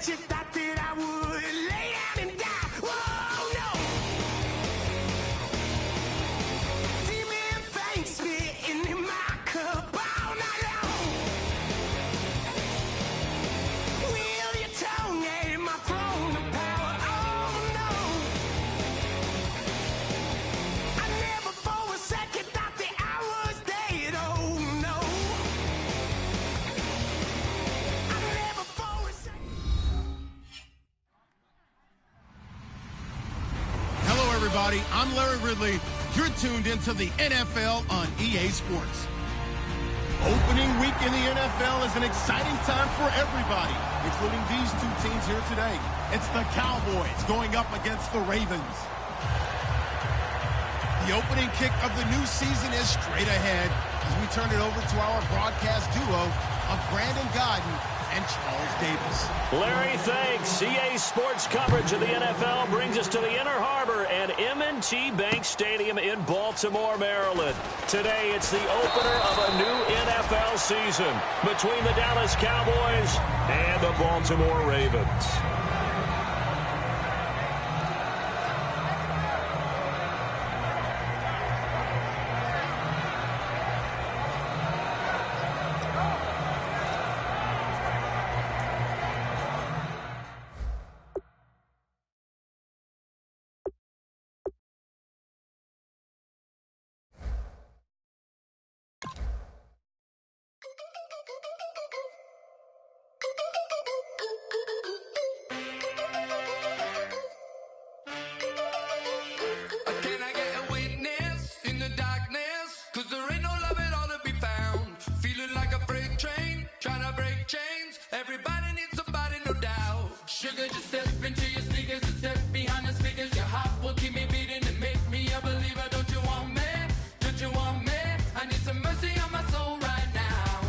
bet you thought that I would lay down and die. Whoa, no. Demon things spitting in my cup all night long. Wheel your tongue at my throne of power. Oh, no. I never for a second thought that I was dead. Oh, no. I never for a second. Hello, everybody. I'm Larry Ridley. You're tuned into the NFL on EA Sports. Opening week in the NFL is an exciting time for everybody, including these two teams here today. It's the Cowboys going up against the Ravens. The opening kick of the new season is straight ahead as we turn it over to our broadcast duo of Brandon Godden and Charles Davis. Larry, thanks. EA Sports coverage of the NFL brings us to the Inner Harbor and M&T Bank Stadium in Baltimore, Maryland. Today, it's the opener of a new NFL season between the Dallas Cowboys and the Baltimore Ravens. Can I get a witness in the darkness? 'Cause there ain't no love at all to be found. Feeling like a freight train, trying to break chains. Everybody needs somebody, no doubt. Sugar, just step into your sneakers and step behind the speakers. Your heart will keep me beating and make me a believer. Don't you want me? Don't you want me? I need some mercy on my soul right now.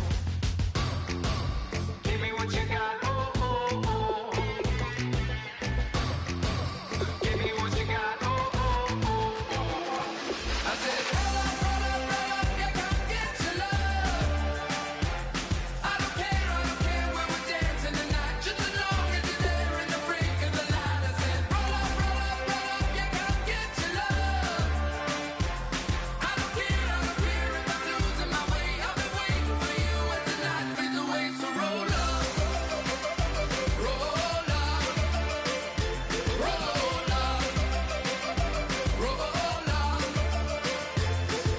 Give me what you got. Oh, oh, oh. Give me what you got. Oh, oh, oh. I said, roll up, yeah, come get your love. I don't care when we're dancing tonight, just as long as you're there in the brink of the light. I said, roll up, yeah, come get your love. I don't care if I'm losing my way. I've been waiting for you as the night fades away. So roll up, roll up, roll up, roll up.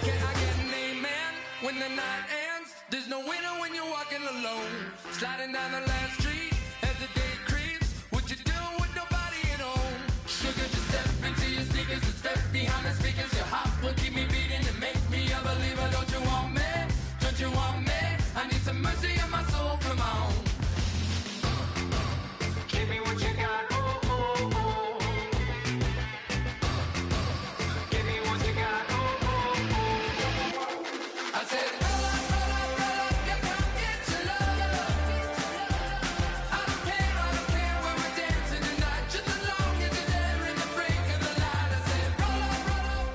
Can I get an amen when the night ends? There's no winner when you're walking alone. Sliding down the last street as the day creeps. What you doing with nobody at home? Sugar, just step into your sneakers and step behind the speakers. Your heart will keep me beating and make me a believer. Don't you want me? Don't you want me? I need some mercy on my soul. Come on. Give me what you got. Oh, oh, oh. Give me what you got. Oh, oh, oh. I said, roll up, yeah, come get your love. I don't care when we're dancing tonight, just as long as you're there in the brink of the light. I said, roll up.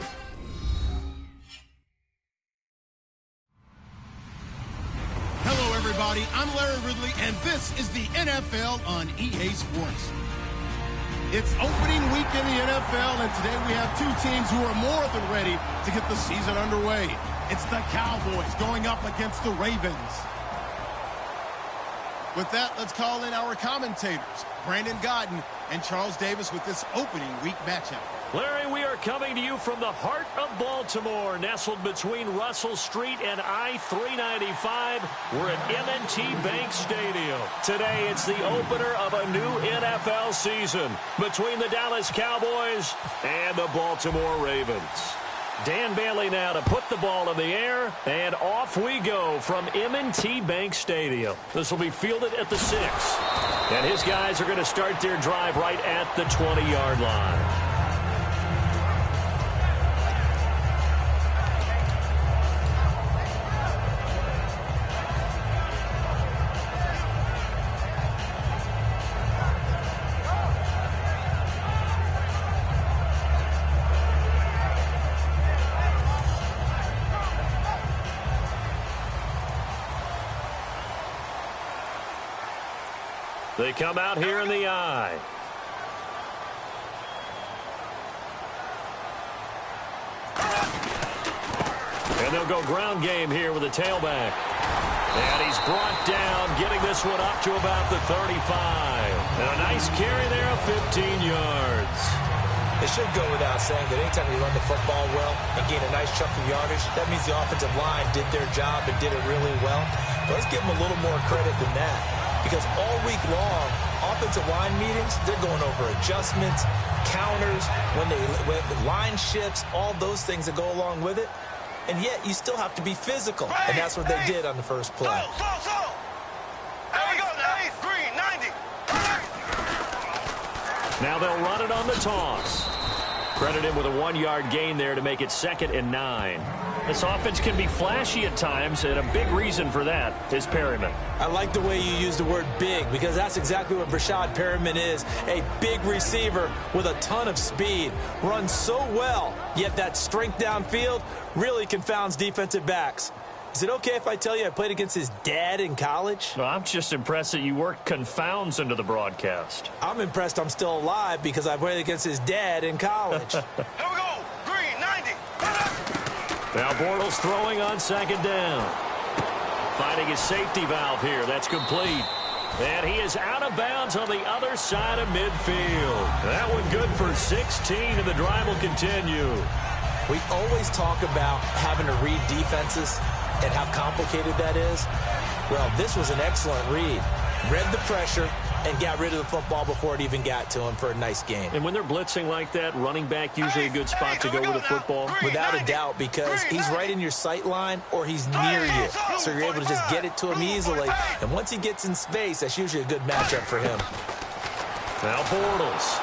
Hello, everybody. I'm Larry Ridley, and this is the NFL on EA Sports. It's opening week in the NFL, and today we have two teams who are more than ready to get the season underway. It's the Cowboys going up against the Ravens. With that, let's call in our commentators, Brandon Godden and Charles Davis, with this opening week matchup. Larry, we are coming to you from the heart of Baltimore, nestled between Russell Street and I-395. We're at M&T Bank Stadium. Today, it's the opener of a new NFL season between the Dallas Cowboys and the Baltimore Ravens. Dan Bailey now to put the ball in the air, and off we go from M&T Bank Stadium. This will be fielded at the 6. And his guys are going to start their drive right at the 20-yard line. They come out here in the I. And they'll go ground game here with a tailback. And he's brought down, getting this one up to about the 35. And a nice carry there of 15 yards. It should go without saying that anytime you run the football well and gain a nice chunk of yardage, that means the offensive line did their job and did it really well. But let's give them a little more credit than that. Because all week long, offensive line meetings, they're going over adjustments, counters, when line shifts, all those things that go along with it. And yet, you still have to be physical. And that's what they did on the first play. There we go now. Green, 90. Now they'll run it on the toss. Credit him with a 1-yard gain there to make it 2nd and 9. This offense can be flashy at times, and a big reason for that is Perryman. I like the way you use the word big, because that's exactly what Brashad Perryman is. A big receiver with a ton of speed. Runs so well, yet that strength downfield really confounds defensive backs. Is it okay if I tell you I played against his dad in college? Well, I'm just impressed that you worked confounds into the broadcast. I'm impressed I'm still alive because I played against his dad in college. Here we go. Green, 90. Now Bortles throwing on 2nd down. Finding his safety valve here. That's complete. And he is out of bounds on the other side of midfield. That one good for 16, and the drive will continue. We always talk about having to read defenses and how complicated that is. Well, this was an excellent read. Read the pressure and got rid of the football before it even got to him for a nice gain. And when they're blitzing like that, running back usually a good spot to go with the football. Without a doubt, because he's right in your sight line or he's near you. So you're able to just get it to him easily. And once he gets in space, that's usually a good matchup for him. Now Bortles.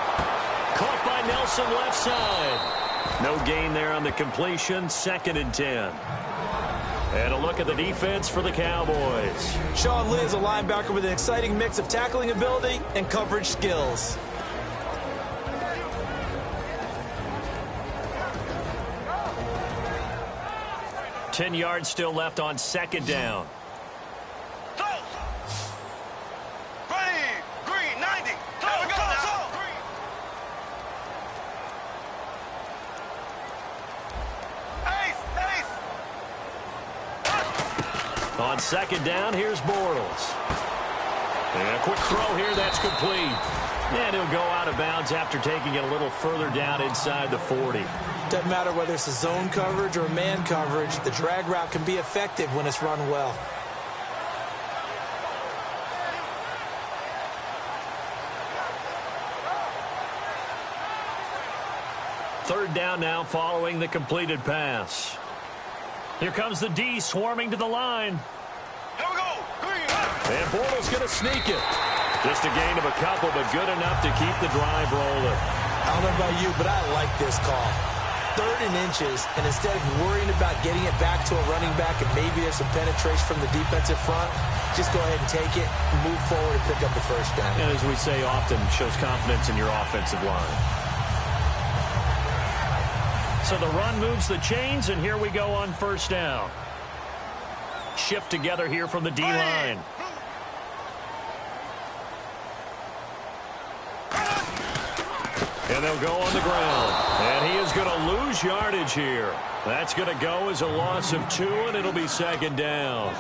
Caught by Nelson left side. No gain there on the completion. 2nd and 10. And a look at the defense for the Cowboys. Sean Lee is a linebacker with an exciting mix of tackling ability and coverage skills. Ten yards still left on 2nd down. Green, 90. There we go now. On 2nd down, here's Bortles. And a quick throw here, that's complete. And he'll go out of bounds after taking it a little further down inside the 40. Doesn't matter whether it's a zone coverage or man coverage, the drag route can be effective when it's run well. Third down now following the completed pass. Here comes the D swarming to the line. Here we go. Green. And Bortles going to sneak it. Just a gain of a couple, but good enough to keep the drive rolling. I don't know about you, but I like this call. 3rd and inches, and instead of worrying about getting it back to a running back and maybe there's some penetration from the defensive front, just go ahead and take it, move forward, and pick up the first down. And as we say often, shows confidence in your offensive line. So the run moves the chains, and here we go on 1st down. Shift together here from the D-line. And they'll go on the ground. And he is going to lose yardage here. That's going to go as a loss of 2, and it'll be 2nd down.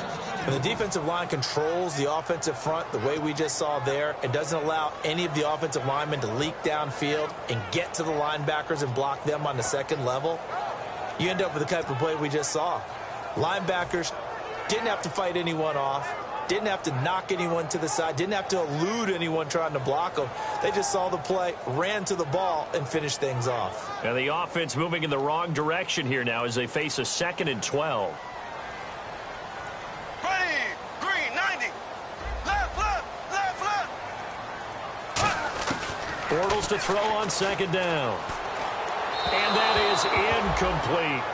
And the defensive line controls the offensive front the way we just saw there. It doesn't allow any of the offensive linemen to leak downfield and get to the linebackers and block them on the 2nd level. You end up with the type of play we just saw. Linebackers didn't have to fight anyone off, didn't have to knock anyone to the side, didn't have to elude anyone trying to block them. They just saw the play, ran to the ball, and finished things off. And the offense moving in the wrong direction here now as they face a 2nd and 12. Green, 90. Left. Bortles to throw on 2nd down. And that is incomplete.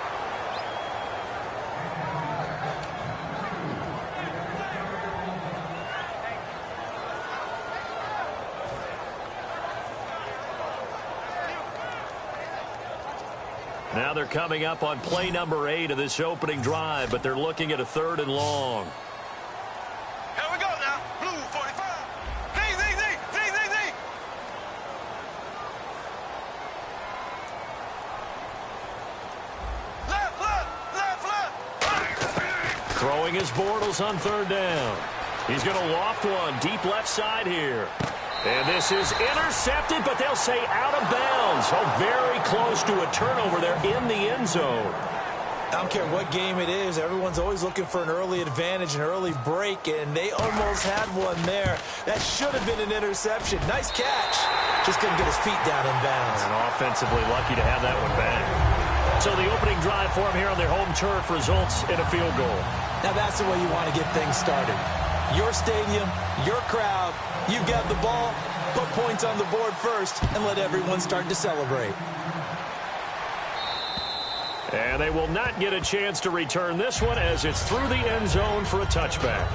Now they're coming up on play number 8 of this opening drive, but they're looking at a 3rd and long. Here we go now. Blue 45. Throwing his Bortles on third down. He's going to loft one deep left side here. And this is intercepted, but they'll say out of bounds. Oh, very close to a turnover there in the end zone. I don't care what game it is. Everyone's always looking for an early advantage, an early break, and they almost had one there. That should have been an interception. Nice catch. Just couldn't get his feet down in bounds. And offensively lucky to have that one back. So the opening drive for him here on their home turf results in a field goal. Now that's the way you want to get things started. Your stadium, your crowd, you've got the ball, put points on the board first, and let everyone start to celebrate. And they will not get a chance to return this one as it's through the end zone for a touchback.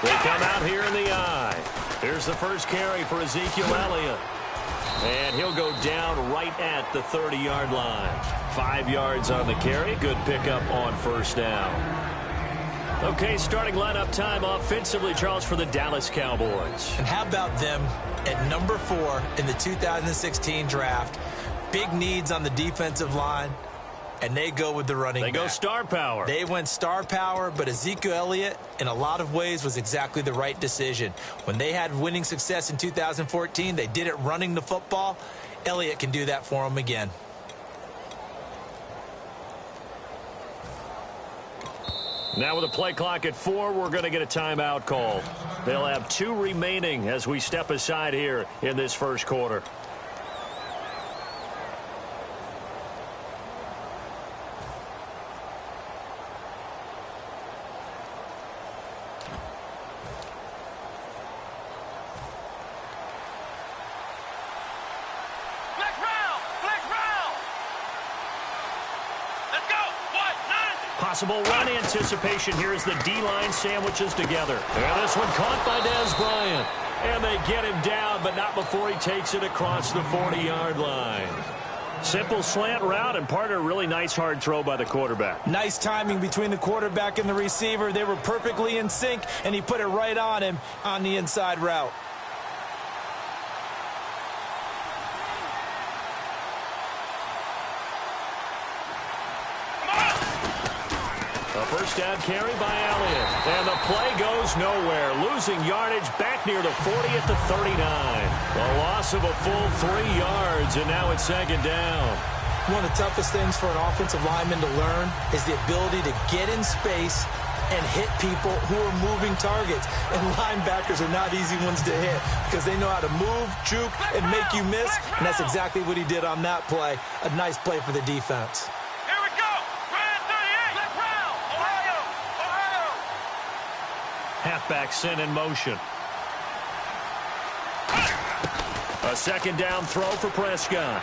They come out here in the eye. Here's the first carry for Ezekiel Elliott. And he'll go down right at the 30-yard line. 5 yards on the carry. Good pickup on first down. Okay, starting lineup time offensively, Charles, for the Dallas Cowboys. And how about them at number 4 in the 2016 draft? Big needs on the defensive line. And they go with the running back. They go star power. They went star power, but Ezekiel Elliott, in a lot of ways, was exactly the right decision. When they had winning success in 2014, they did it running the football. Elliott can do that for them again. Now with a play clock at 4, we're going to get a timeout called. They'll have 2 remaining as we step aside here in this first quarter. Possible run anticipation here as the D-line sandwiches together. And this one caught by Dez Bryant. And they get him down, but not before he takes it across the 40-yard line. Simple slant route and part of a really nice hard throw by the quarterback. Nice timing between the quarterback and the receiver. They were perfectly in sync, and he put it right on him on the inside route. First down carry by Elliott. And the play goes nowhere. Losing yardage back near the 40 at the 39. A loss of a full 3 yards, and now it's second down. One of the toughest things for an offensive lineman to learn is the ability to get in space and hit people who are moving targets. And linebackers are not easy ones to hit because they know how to move, juke, and make you miss. And that's exactly what he did on that play. A nice play for the defense. Halfback sent in motion. A second down throw for Prescott.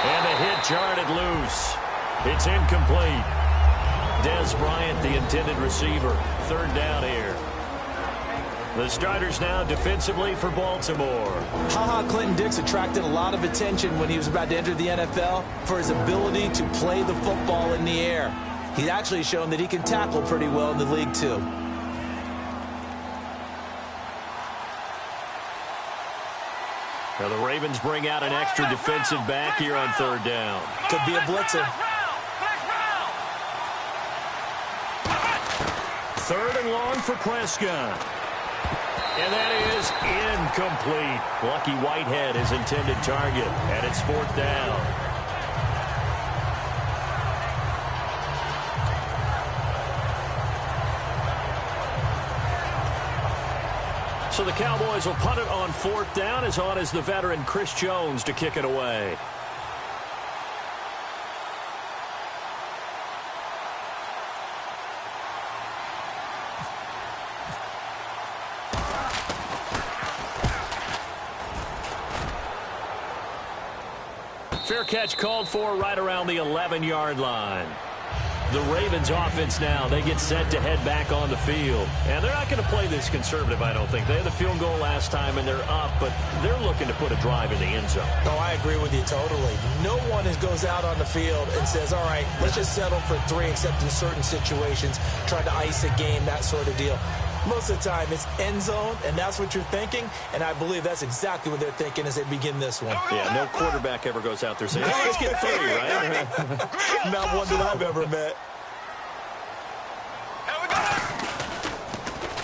And the hit jarred it loose. It's incomplete. Dez Bryant, the intended receiver. Third down here. The starters now defensively for Baltimore. Clinton-Dix attracted a lot of attention when he was about to enter the NFL for his ability to play the football in the air. He's actually shown that he can tackle pretty well in the league, too. Now the Ravens bring out an extra defensive back here on third down. Could be a blitzer. Third and long for Prescott. And that is incomplete. Lucky Whitehead, his intended target, and it's fourth down. So the Cowboys will punt it on fourth down. As on as the veteran Chris Jones to kick it away. Fair catch called for right around the 11-yard line. The Ravens offense now, they get set to head back on the field. And they're not going to play this conservative, I don't think. They had the field goal last time, and they're up, but they're looking to put a drive in the end zone. Oh, I agree with you totally. No one goes out on the field and says, all right, let's just settle for 3, except in certain situations, try to ice a game, that sort of deal. Most of the time, it's end zone, and that's what you're thinking, and I believe that's exactly what they're thinking as they begin this one. Yeah, no quarterback ever goes out there saying, hey, let's get 3, right? Not one that I've ever met.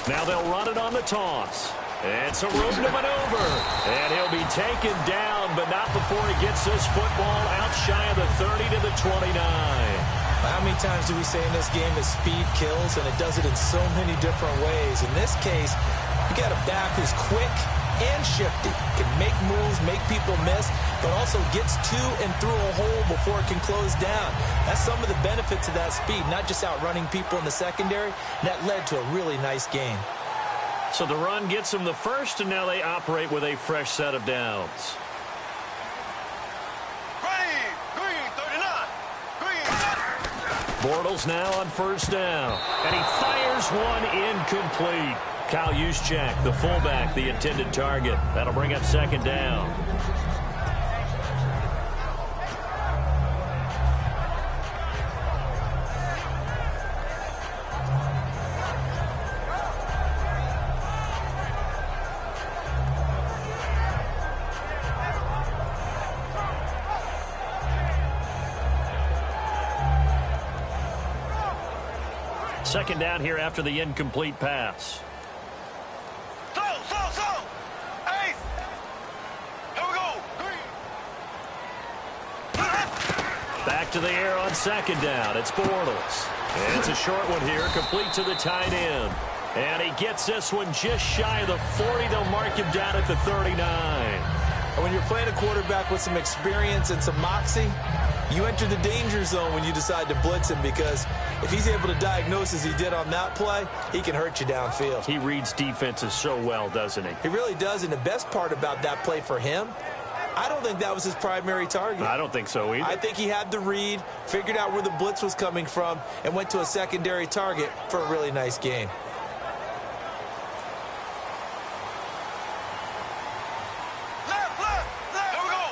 Now they'll run it on the toss. And some room to maneuver. And he'll be taken down, but not before he gets this football out shy of the 30 to the 29. How many times do we say in this game that speed kills, and it does it in so many different ways? In this case, you got a back who's quick and shifty, can make moves, make people miss, but also gets to and through a hole before it can close down. That's some of the benefits of that speed, not just outrunning people in the secondary. That led to a really nice game. So the run gets them the first, and now they operate with a fresh set of downs. Bortles now on first down, and he fires one incomplete. Kyle Juszczyk, the fullback, the intended target. That'll bring up second down. Second down here after the incomplete pass. Ace. Here we go. Back to the air on second down. It's Bortles. And it's a short one here, complete to the tight end. And he gets this one just shy of the 40. They'll mark him down at the 39. And when you're playing a quarterback with some experience and some moxie, you enter the danger zone when you decide to blitz him, because if he's able to diagnose as he did on that play, he can hurt you downfield. He reads defenses so well, doesn't he? He really does, and the best part about that play for him, I don't think that was his primary target. I don't think so either. I think he had the read, figured out where the blitz was coming from, and went to a secondary target for a really nice gain.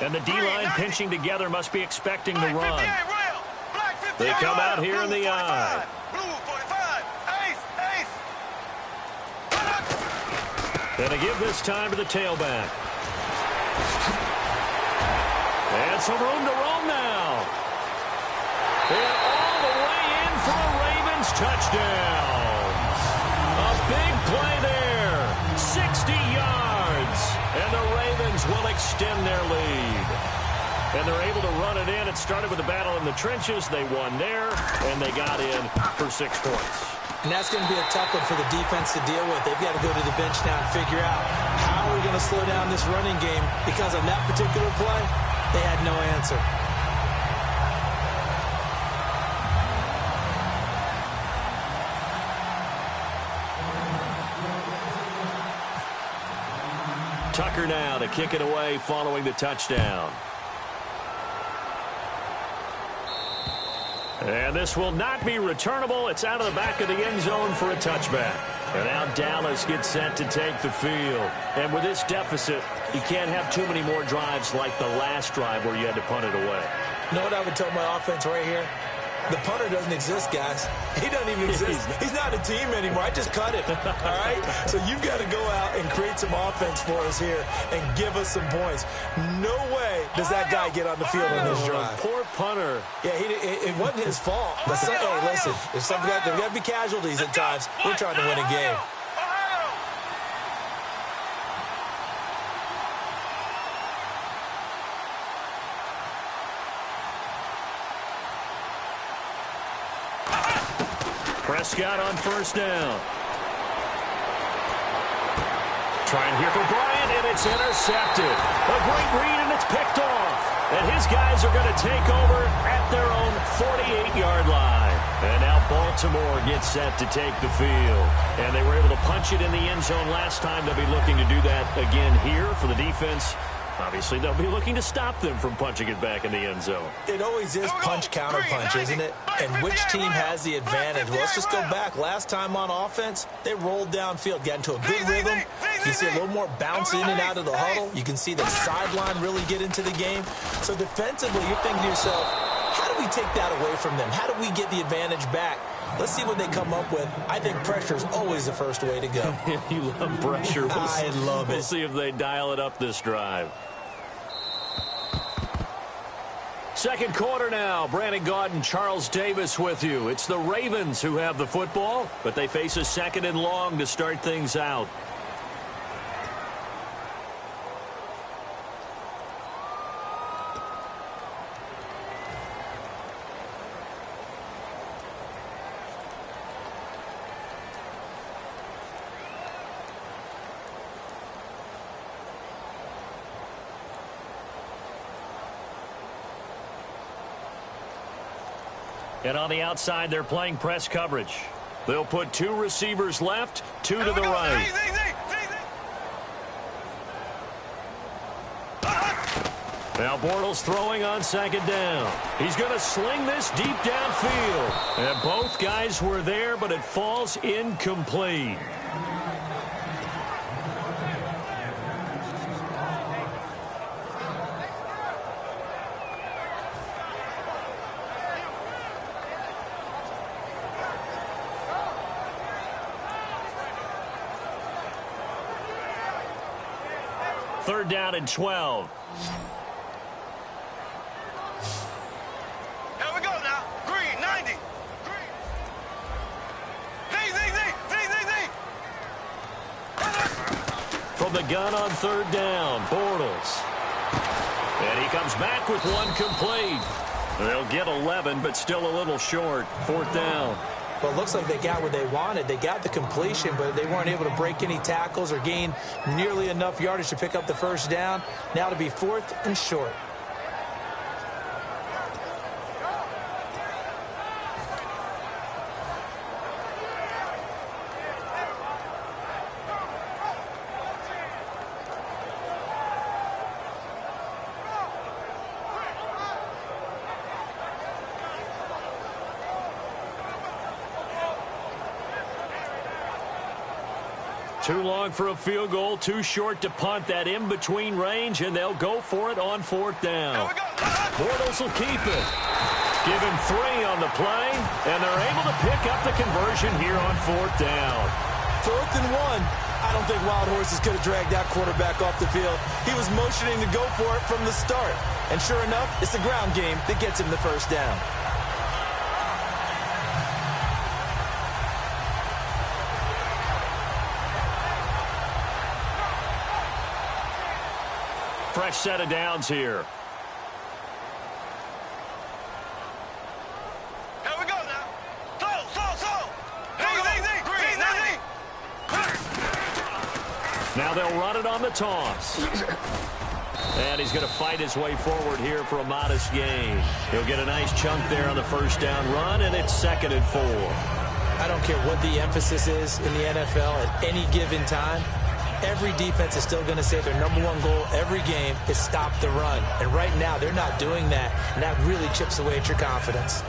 And the D-line pinching together must be expecting the run. They come out here in the eye. And they give this time to the tailback. And some room to roam now. And all the way in for a Ravens touchdown. A big play there. 60 yards. And the Ravens will extend their lead. And they're able to run it in. It started with a battle in the trenches. They won there, and they got in for 6 points. And that's going to be a tough one for the defense to deal with. They've got to go to the bench now and figure out how are we going to slow down this running game, because on that particular play, they had no answer. Tucker now to kick it away following the touchdown. And this will not be returnable. It's out of the back of the end zone for a touchback. And now Dallas gets set to take the field. And with this deficit, you can't have too many more drives like the last drive where you had to punt it away. You know what I would tell my offense right here? The punter doesn't exist, guys. He doesn't even exist. He's not a team anymore. I just cut it, all right? So you've got to go out and create some offense for us here and give us some points. No way does that guy get on the field on this drive. Poor punter. Yeah, it wasn't his fault. But hey, listen, there's got to be casualties at times. We're trying to win a game. Prescott on first down. Trying here for Bryant, and it's intercepted. A great read, and it's picked off. And his guys are going to take over at their own 48-yard line. And now Baltimore gets set to take the field. And they were able to punch it in the end zone last time. They'll be looking to do that again here for the defense. Obviously, they'll be looking to stop them from punching it back in the end zone. It always is punch-counter-punch, isn't it? And which team has the advantage? Well, let's just go back. Last time on offense, they rolled downfield, got into a good rhythm. You can see a little more bounce in and out of the huddle. You can see the sideline really get into the game. So defensively, you're thinking to yourself, how do we take that away from them? How do we get the advantage back? Let's see what they come up with. I think pressure is always the first way to go. You love pressure. I love it. We'll see if they dial it up this drive. Second quarter now. Brandon Gaudin, Charles Davis with you. It's the Ravens who have the football, but they face a second and long to start things out. And on the outside, they're playing press coverage. They'll put two receivers left, two to the right. Now Bortles throwing on second down. He's going to sling this deep downfield. And both guys were there, but it falls incomplete. Third down and 12. Here we go now. Green, 90. Green. From the gun on third down, Bortles. And he comes back with one complete. They'll get 11, but still a little short. Fourth down. Well, it looks like they got what they wanted. They got the completion, but they weren't able to break any tackles or gain nearly enough yardage to pick up the first down. Now to be fourth and short. Too long for a field goal, too short to punt. That in-between range, and they'll go for it on fourth down. Bortles will keep it. Give him 3 on the play, and they're able to pick up the conversion here on fourth down. 4th and 1. I don't think Wild Horses could have dragged that quarterback off the field. He was motioning to go for it from the start. And sure enough, it's the ground game that gets him the first down. Fresh set of downs here. Here we go now. Slow. Now they'll run it on the toss. And he's going to fight his way forward here for a modest gain. He'll get a nice chunk there on the first down run, and it's 2nd and 4. I don't care what the emphasis is in the NFL at any given time. Every defense is still going to say their #1 goal every game is stop the run. And right now, they're not doing that, and that really chips away at your confidence.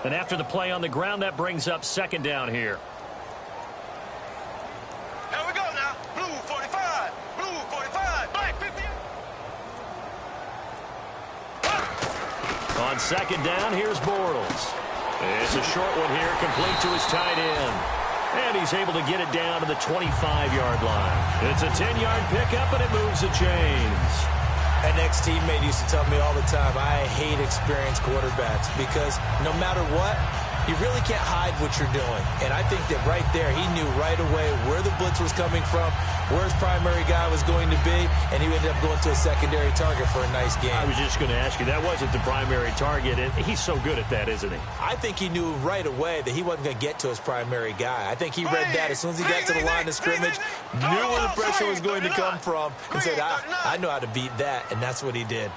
And after the play on the ground, that brings up 2nd down here. Here we go now. Blue 45. Black 50. On 2nd down, here's Bortles. It's a short one here, complete to his tight end. And he's able to get it down to the 25-yard line. It's a 10-yard pickup, and it moves the chains. An ex-teammate used to tell me all the time, I hate experienced quarterbacks because no matter what, you really can't hide what you're doing. And I think that right there, he knew right away where the blitz was coming from, where his primary guy was going to be, and he ended up going to a secondary target for a nice game. I was just going to ask you, that wasn't the primary target, and he's so good at that, isn't he? I think he knew right away that he wasn't going to get to his primary guy. I think he read that as soon as he got to the line of scrimmage, knew where the pressure was going to come from, and said, I know how to beat that, and that's what he did.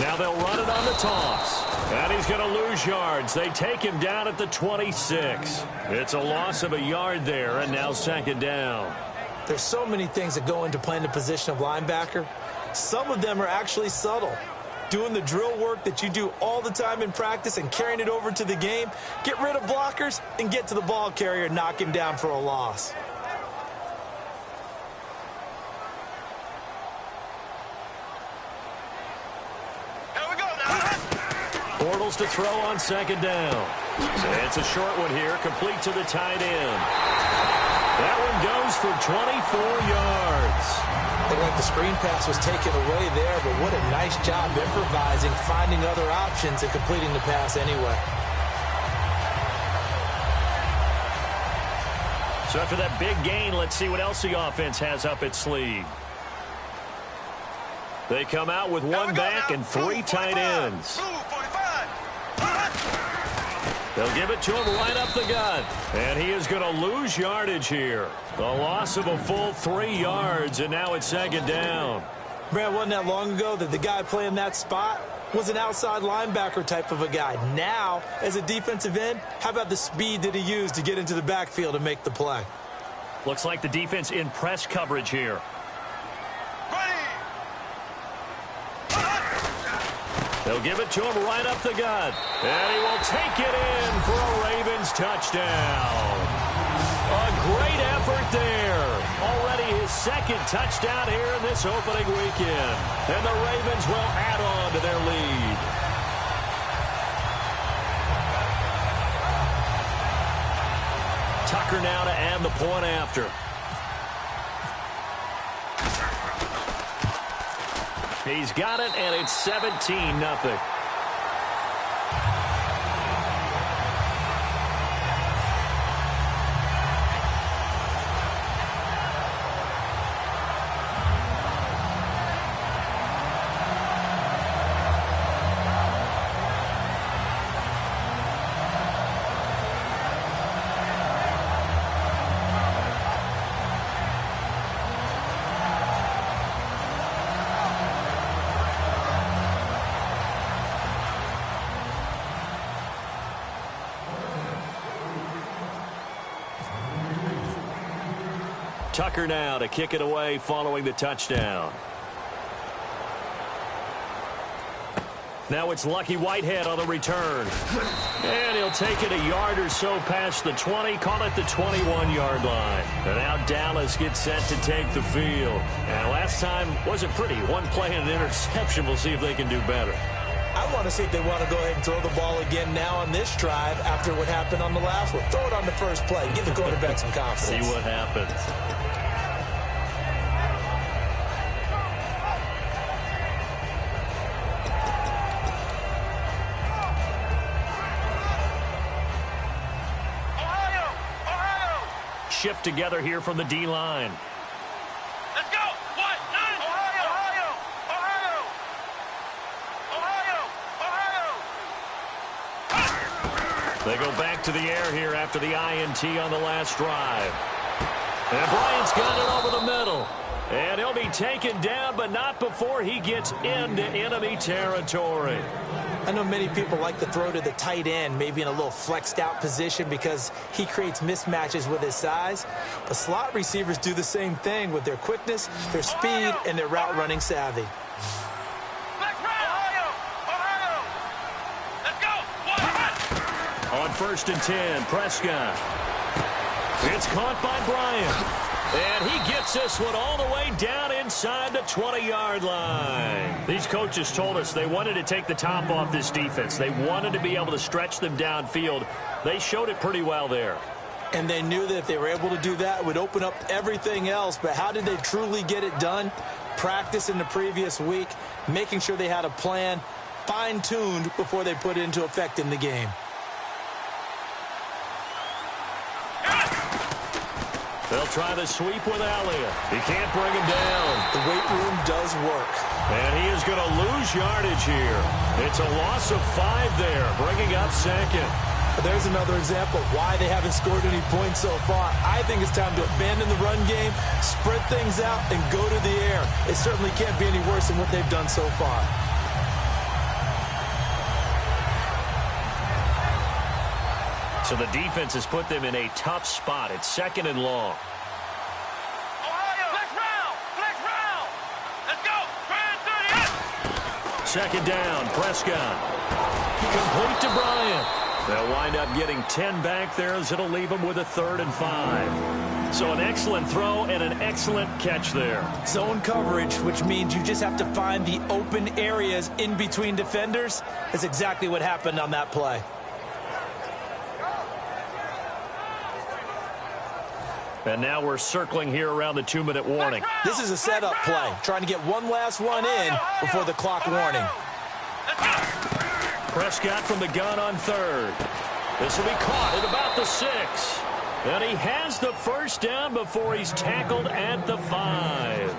Now they'll run it on the toss. And he's going to lose yards. They take him down at the 26. It's a loss of a yard there, and now second down. There's so many things that go into playing the position of linebacker. Some of them are actually subtle. Doing the drill work that you do all the time in practice and carrying it over to the game. Get rid of blockers and get to the ball carrier and knock him down for a loss. Bortles to throw on second down. It's a short one here, complete to the tight end. That one goes for 24 yards. Looked like the screen pass was taken away there, but what a nice job improvising, finding other options, and completing the pass anyway. So after that big gain, let's see what else the offense has up its sleeve. They come out with one back and three tight ends. They'll give it to him right up the gut. And he is going to lose yardage here. A loss of a full 3 yards, and now it's second down. Brad, wasn't that long ago that the guy playing that spot was an outside linebacker type of a guy. Now, as a defensive end, how about the speed that he used to get into the backfield and make the play? Looks like the defense in press coverage here. They'll give it to him right up the gut. And he will take it in for a Ravens touchdown. A great effort there. Already his second touchdown here in this opening weekend. And the Ravens will add on to their lead. Tucker now to add the point after. He's got it, and it's 17-0. Tucker now to kick it away following the touchdown. Now it's Lucky Whitehead on the return. And he'll take it a yard or so past the 20, call it the 21-yard line. And now Dallas gets set to take the field. And last time wasn't pretty. One play and an interception. We'll see if they can do better. I want to see if they want to go ahead and throw the ball again now on this drive after what happened on the last one. Throw it on the first play. Give the quarterback some confidence. See what happens. Shift together here from the D-line. Let's go! 1, 9, Ohio! They go back to the air here after the INT on the last drive. And Bryant's got it over the middle. And he'll be taken down, but not before he gets into enemy territory. I know many people like to throw to the tight end, maybe in a little flexed out position because he creates mismatches with his size. But slot receivers do the same thing with their quickness, their speed, and their route running savvy. On 1st and 10, Prescott. It's caught by Bryant. And he gets this one all the way down inside the 20-yard line. These coaches told us they wanted to take the top off this defense. They wanted to be able to stretch them downfield. They showed it pretty well there. And they knew that if they were able to do that, it would open up everything else. But how did they truly get it done? Practice in the previous week, making sure they had a plan, fine-tuned before they put it into effect in the game. They'll try the sweep with Elliott. He can't bring him down. The weight room does work. And he is going to lose yardage here. It's a loss of 5 there, bringing up second. There's another example of why they haven't scored any points so far. I think it's time to abandon the run game, spread things out, and go to the air. It certainly can't be any worse than what they've done so far. So the defense has put them in a tough spot. It's 2nd and long. Ohio, flex round. Let's go. Try 2nd down, Prescott. Complete to Bryant. They'll wind up getting 10 back there as it'll leave them with a 3rd and 5. So an excellent throw and an excellent catch there. Zone coverage, which means you just have to find the open areas in between defenders. That's exactly what happened on that play. And now we're circling here around the 2-minute warning. This is a setup play, trying to get one last one in before the clock warning. Prescott from the gun on 3rd. This will be caught at about the 6. And he has the 1st down before he's tackled at the 5.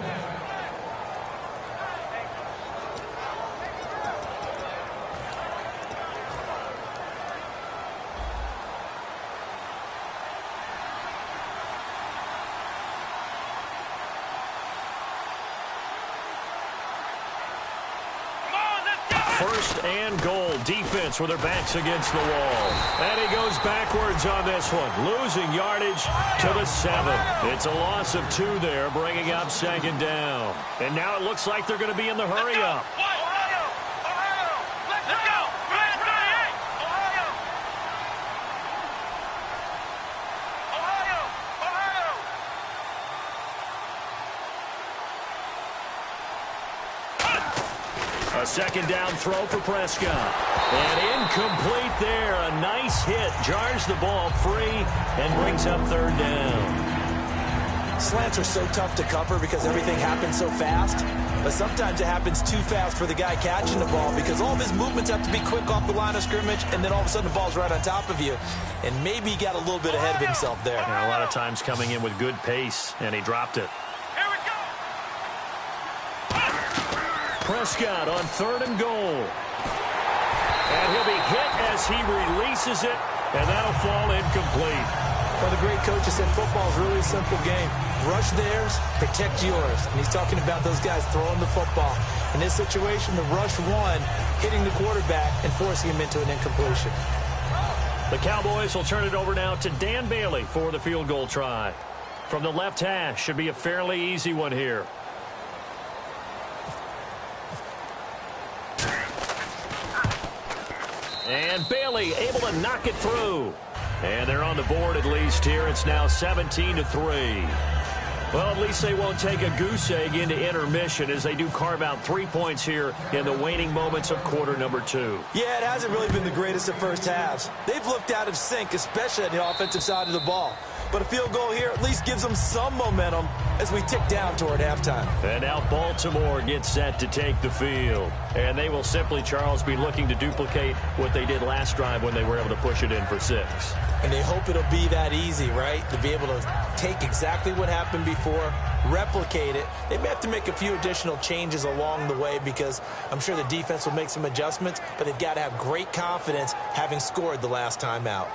First and goal. Defense with their backs against the wall. And he goes backwards on this one. Losing yardage to the 7. It's a loss of 2 there, bringing up 2nd down. And now it looks like they're going to be in the hurry up. Ohio, let's go. Ohio. A 2nd down throw for Prescott. And incomplete there. A nice hit. Jars the ball free and brings up 3rd down. Slants are so tough to cover because everything happens so fast. But sometimes it happens too fast for the guy catching the ball because all of his movements have to be quick off the line of scrimmage, and then all of a sudden the ball's right on top of you. And maybe he got a little bit ahead of himself there. Yeah, a lot of times coming in with good pace, and he dropped it. Here we go. Prescott on 3rd and goal. And he'll be hit as he releases it, and that'll fall incomplete. Well, the great coach has said football is really a simple game. Rush theirs, protect yours. And he's talking about those guys throwing the football. In this situation, the rush one, hitting the quarterback and forcing him into an incompletion. The Cowboys will turn it over now to Dan Bailey for the field goal try. From the left hash, should be a fairly easy one here. And Bailey able to knock it through. And they're on the board at least here. It's now 17-3. Well, at least they won't take a goose egg into intermission as they do carve out 3 points here in the waning moments of quarter number 2. Yeah, it hasn't really been the greatest of first halves. They've looked out of sync, especially on the offensive side of the ball. But a field goal here at least gives them some momentum as we tick down toward halftime. And now Baltimore gets set to take the field. And they will simply, Charles, be looking to duplicate what they did last drive when they were able to push it in for 6. And they hope it'll be that easy, right? To be able to take exactly what happened before, replicate it. They may have to make a few additional changes along the way because I'm sure the defense will make some adjustments, but they've got to have great confidence having scored the last time out.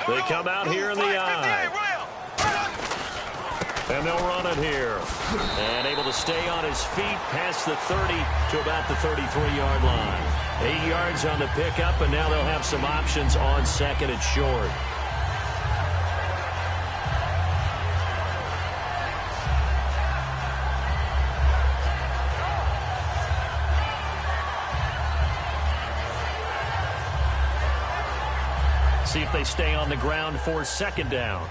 They come out here in the eye. And they'll run it here. And able to stay on his feet past the 30 to about the 33-yard line. 8 yards on the pickup, and now they'll have some options on 2nd and short. See if they stay on the ground for 2nd down.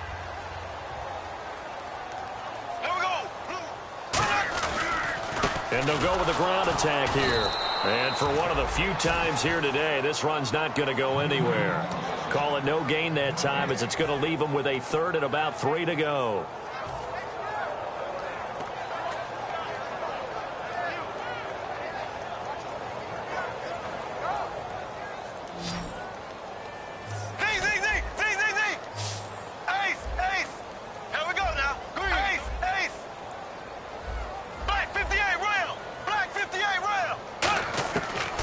And they'll go with the ground attack here. And for one of the few times here today, this run's not going to go anywhere. Call it no gain that time as it's going to leave them with a 3rd and about 3 to go.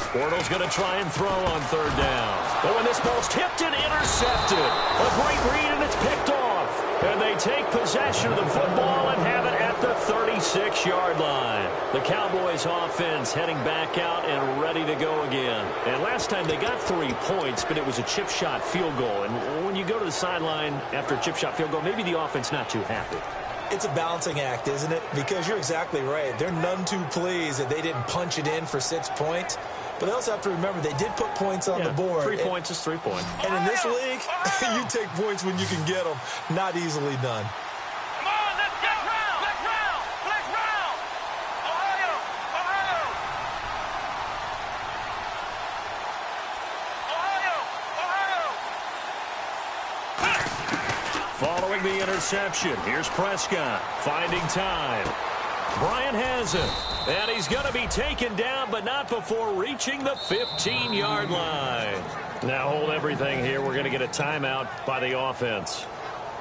Bortles going to try and throw on 3rd down. But when this ball's tipped and intercepted, a great read, and it's picked off. And they take possession of the football and have it at the 36-yard line. The Cowboys offense heading back out and ready to go again. And last time they got 3 points, but it was a chip shot field goal. And when you go to the sideline after a chip shot field goal, maybe the offense not too happy. It's a balancing act, isn't it? Because you're exactly right. They're none too pleased that they didn't punch it in for 6 points. But they also have to remember they did put points on the board. 3 points is 3 points. And in this league, you take points when you can get them. Not easily done. Come on, let's get round. Let's round. Let's round. Ohio. Ohio. Following the interception, here's Prescott finding time. Bryant has it, and he's going to be taken down, but not before reaching the 15-yard line. Now hold everything here. We're going to get a timeout by the offense.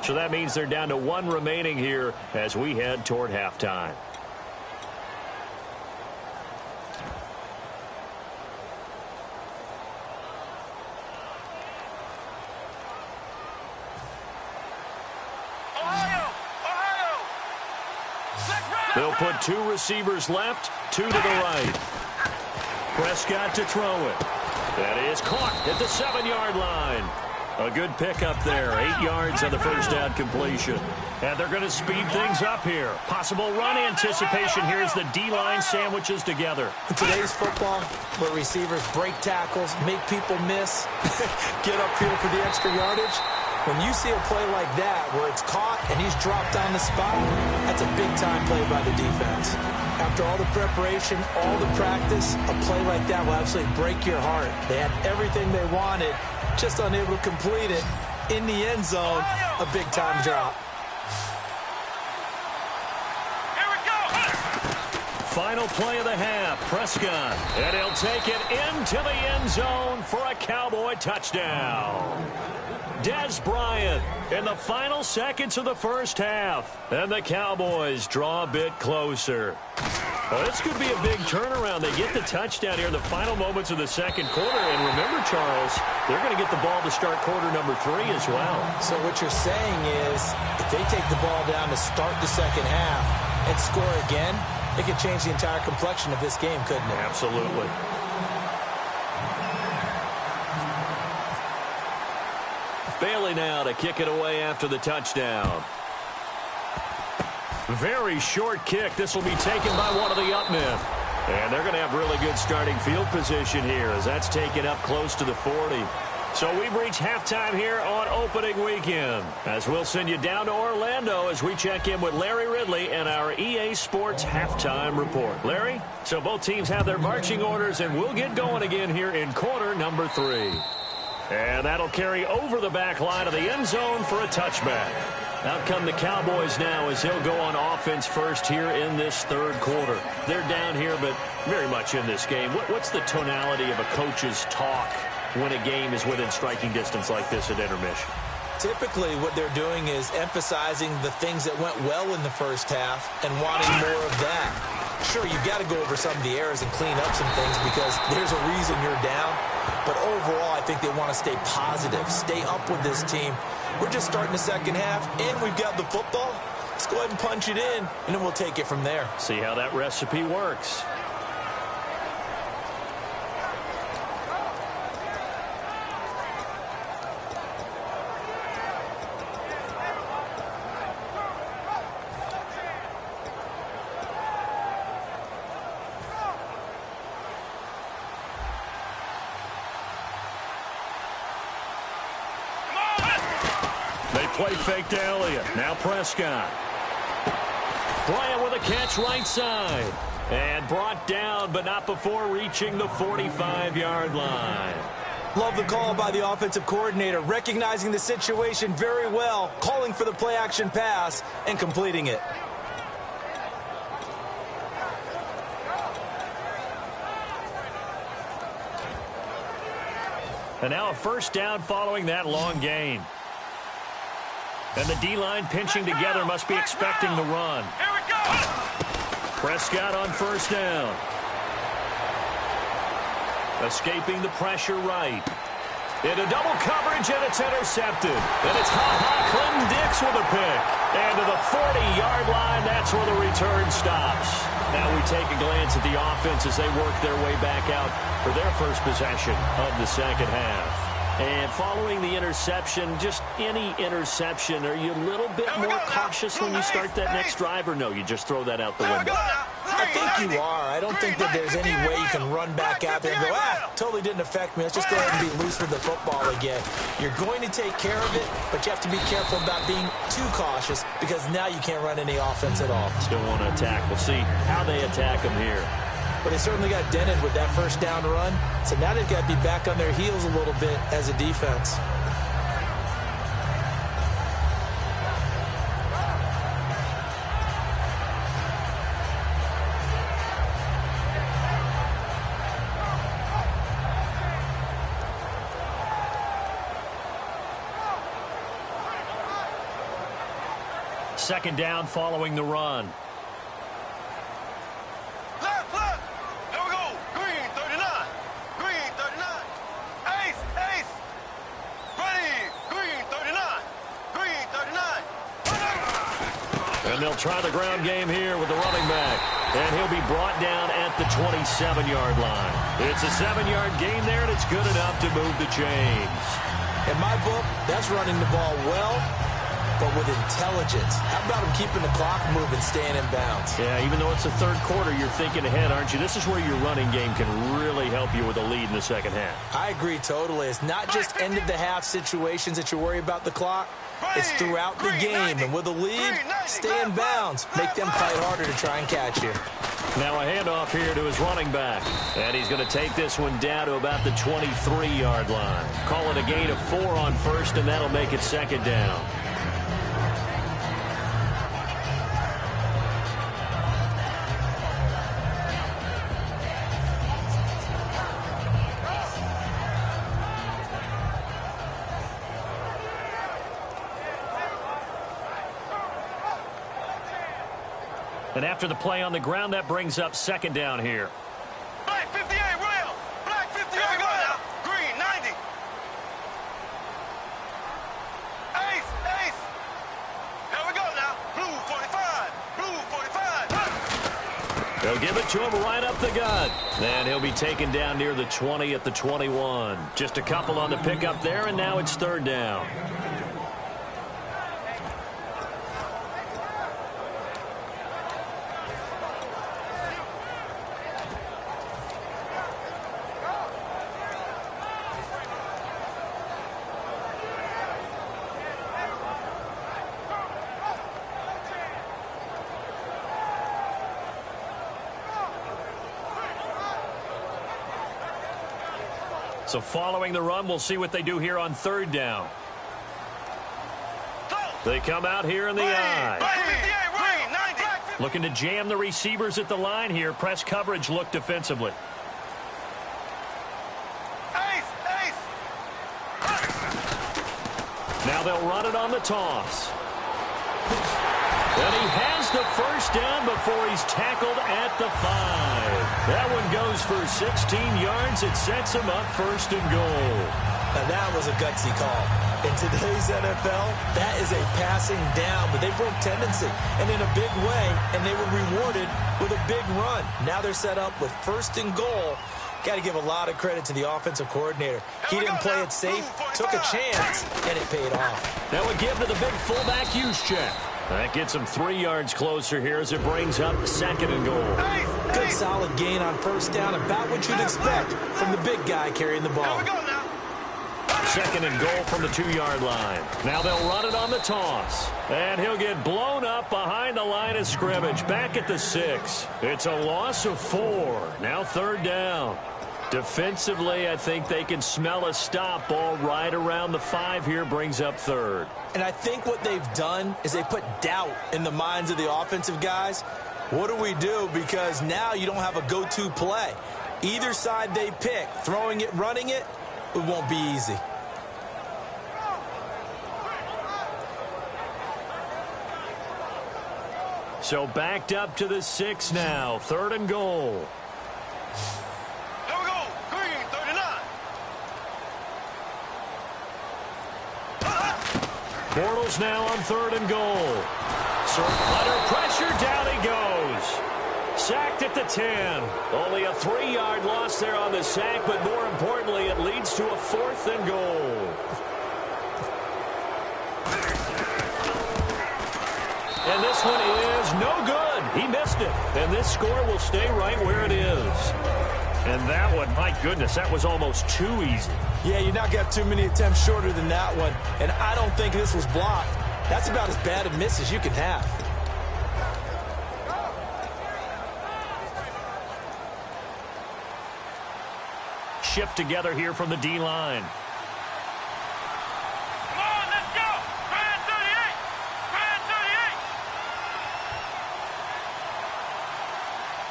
So that means they're down to 1 remaining here as we head toward halftime. They'll put 2 receivers left, 2 to the right. Prescott to throw it. That is caught at the 7-yard line. A good pickup there. 8 yards on the first down completion. And they're going to speed things up here. Possible run anticipation here as the D-line sandwiches together. In today's football, where receivers break tackles, make people miss, get upfield for the extra yardage, when you see a play like that where it's caught and he's dropped on the spot, that's a big-time play by the defense. After all the preparation, all the practice, a play like that will absolutely break your heart. They had everything they wanted, just unable to complete it. In the end zone, a big-time drop. Here we go. Final play of the half, Prescott. And he'll take it into the end zone for a Cowboy touchdown. Des Bryant in the final seconds of the first half. And the Cowboys draw a bit closer. Well, this could be a big turnaround. They get the touchdown here in the final moments of the second quarter. And remember, Charles, they're going to get the ball to start quarter number 3 as well. So what you're saying is if they take the ball down to start the second half and score again, it could change the entire complexion of this game, couldn't it? Absolutely. Bailey now to kick it away after the touchdown. Very short kick. This will be taken by one of the up men. And they're going to have really good starting field position here as that's taken up close to the 40. So we've reached halftime here on opening weekend. As we'll send you down to Orlando as we check in with Larry Ridley and our EA Sports halftime report. Larry, so both teams have their marching orders, and we'll get going again here in quarter number 3. And that'll carry over the back line of the end zone for a touchback. Out come the Cowboys now as they'll go on offense first here in this third quarter. They're down here, but very much in this game. What's the tonality of a coach's talk when a game is within striking distance like this at intermission? Typically, what they're doing is emphasizing the things that went well in the first half and wanting more of that. Sure, you've got to go over some of the errors and clean up some things because there's a reason you're down. But overall, I think they want to stay positive, stay up with this team. We're just starting the second half, and we've got the football. Let's go ahead and punch it in, and then we'll take it from there. See how that recipe works. Play fake to Elliott. Now Prescott. Bryant with a catch right side. And brought down, but not before reaching the 45-yard line. Love the call by the offensive coordinator, recognizing the situation very well, calling for the play-action pass, and completing it. And now a first down following that long gain. And the D-line pinching together must be expecting the run. Here we go. Prescott on first down. Escaping the pressure right. Into double coverage, and it's intercepted. And it's Clinton Dix with a pick. And to the 40-yard line, that's where the return stops. Now we take a glance at the offense as they work their way back out for their first possession of the second half. And following the interception, just any interception, are you a little bit more cautious when you start that next drive, or no, you just throw that out the window? I think you are. I don't think that there's any way you can run back out there and go, totally didn't affect me. Let's just go ahead and be loose with the football again. You're going to take care of it, but you have to be careful about being too cautious because now you can't run any offense at all. Still want to attack. We'll see how they attack them here. But they certainly got dented with that first down run. So now they've got to be back on their heels a little bit as a defense. Second down following the run. And they'll try the ground game here with the running back. And he'll be brought down at the 27-yard line. It's a 7-yard gain there, and it's good enough to move the chains. In my book, that's running the ball well, but with intelligence. How about him keeping the clock moving, staying in bounds? Yeah, even though it's the third quarter, you're thinking ahead, aren't you? This is where your running game can really help you with a lead in the second half. I agree totally. It's not just end-of-the-half situations that you worry about the clock. It's throughout the game, and with a lead, stay in bounds. Make them fight harder to try and catch you. Now a handoff here to his running back. And he's going to take this one down to about the 23-yard line. Call it a gain of 4 on first, and that'll make it second down. And after the play on the ground, that brings up second down here. Black 58, William. Black 58, here we go now. Green 90. Ace, ace. Here we go now. Blue 45. Blue 45. They'll give it to him right up the gut. And he'll be taken down near the 20 at the 21. Just a couple on the pickup there, and now it's third down. So following the run, we'll see what they do here on third down. They come out here in the eye. Looking to jam the receivers at the line here. Press coverage look defensively. Now they'll run it on the toss. And he has the first down before he's tackled at the 5. That one goes for 16 yards. It sets him up first and goal. Now that was a gutsy call. In today's NFL, that is a passing down, but they broke tendency and in a big way, and they were rewarded with a big run. Now they're set up with first and goal. Got to give a lot of credit to the offensive coordinator. He didn't play it safe, took a chance, and it paid off. That would give to the big fullback use check. That gets him 3 yards closer here as it brings up second and goal. Good solid gain on first down, about what you'd expect from the big guy carrying the ball. Second and goal from the 2-yard line. Now they'll run it on the toss. And he'll get blown up behind the line of scrimmage. Back at the 6. It's a loss of 4. Now third down. Defensively, I think they can smell a stop ball right around the 5 here, brings up third. And I think what they've done is they put doubt in the minds of the offensive guys. What do we do? Because now you don't have a go-to play. Either side they pick, throwing it, running it, it won't be easy. So backed up to the 6 now, third and goal. Bortles now on 3rd and goal. So under pressure, down he goes. Sacked at the 10. Only a 3-yard loss there on the sack, but more importantly, it leads to a 4th and goal. And this one is no good. He missed it. And this score will stay right where it is. And that one, my goodness, that was almost too easy. Yeah, you're not got too many attempts shorter than that one. And I don't think this was blocked. That's about as bad a miss as you can have. Shift together here from the D-line. Come on, let's go. Grand 38. Grand 38.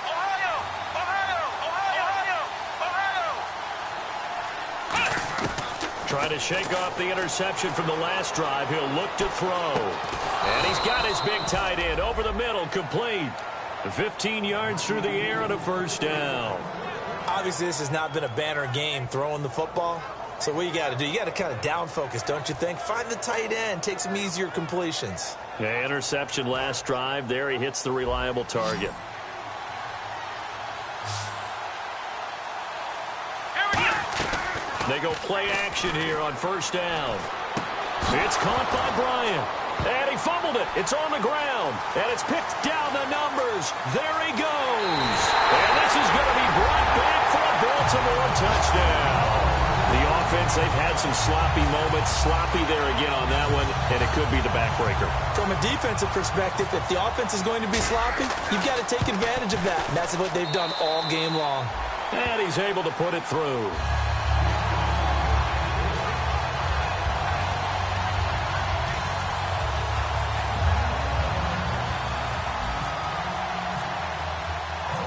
Ohio. Ohio. Ohio. Ohio. Trying to shake off the interception from the last drive. He'll look to throw. And he's got his big tight end over the middle, complete. 15 yards through the air and a 1st down. Obviously, this has not been a banner game throwing the football. So what you got to do, you got to kind of down focus, don't you think? Find the tight end, take some easier completions. Yeah, interception last drive. There he hits the reliable target. Here we go. They go play action here on 1st down. It's caught by Bryant. And he fumbled it. It's on the ground. And it's picked down the numbers. There he goes. And this is going to be brought back for a Baltimore touchdown. The offense, they've had some sloppy moments. Sloppy there again on that one. And it could be the backbreaker. From a defensive perspective, if the offense is going to be sloppy, you've got to take advantage of that. And that's what they've done all game long. And he's able to put it through.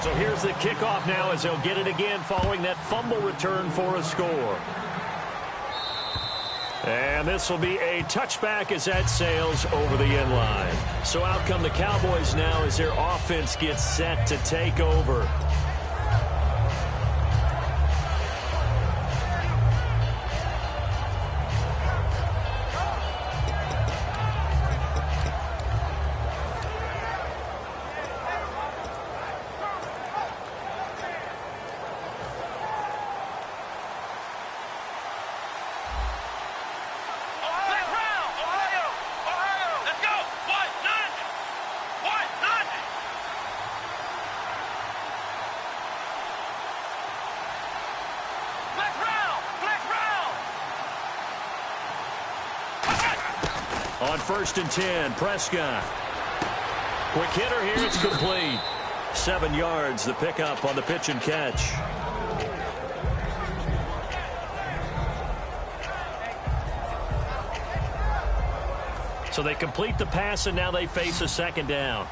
So here's the kickoff now as they'll get it again following that fumble return for a score. And this will be a touchback as that sails over the end line. So out come the Cowboys now as their offense gets set to take over. On 1st and 10, Prescott. Quick hitter here, it's complete. 7 yards, the pickup on the pitch and catch. So they complete the pass, and now they face a 2nd down.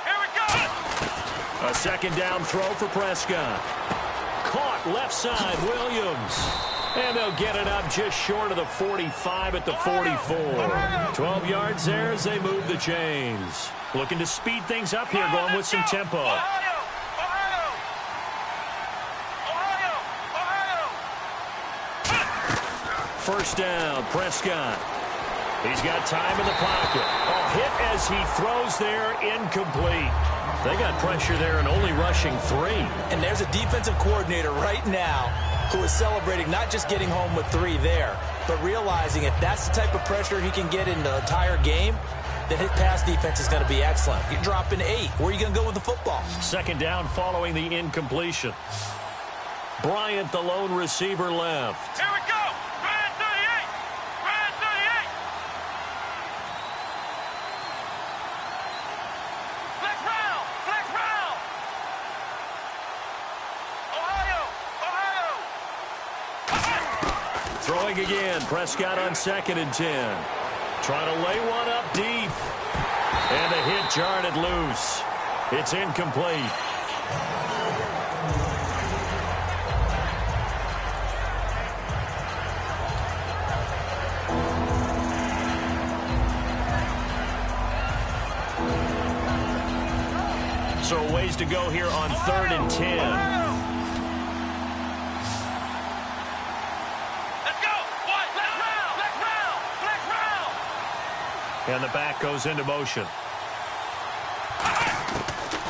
Here we go. A 2nd down throw for Prescott. Caught left side, Williams. And they'll get it up just short of the 45 at the 44. 12 yards there as they move the chains. Looking to speed things up here, going with some tempo. Ohio. Ohio. Ohio. 1st down, Prescott. He's got time in the pocket. A hit as he throws there, incomplete. They got pressure there and only rushing 3. And there's a defensive coordinator right now who is celebrating not just getting home with 3 there, but realizing if that's the type of pressure he can get in the entire game, then his pass defense is going to be excellent. You're dropping 8. Where are you going to go with the football? 2nd down following the incompletion. Bryant, the lone receiver, left. Here we go. Grand 38. Grand 38. Flex round. Flex round. Ohio. Ohio. Throwing again, Prescott on 2nd and 10. Trying to lay one up deep. And the hit jarred it loose. It's incomplete. So a ways to go here on 3rd and 10. Let's go. And the back goes into motion.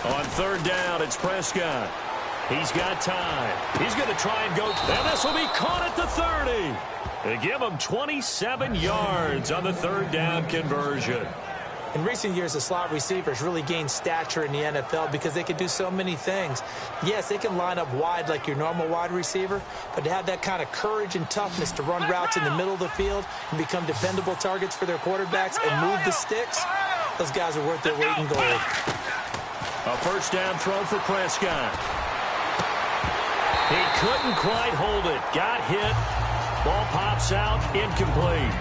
On third down, it's Prescott. He's got time. He's going to try and go. And this will be caught at the 30. They give him 27 yards on the third down conversion. In recent years, the slot receivers really gained stature in the NFL because they can do so many things. Yes, they can line up wide like your normal wide receiver, but to have that kind of courage and toughness to run routes in the middle of the field and become dependable targets for their quarterbacks and move the sticks, those guys are worth their weight in gold. A first down throw for Prescott. He couldn't quite hold it. Got hit. Ball pops out. Incomplete.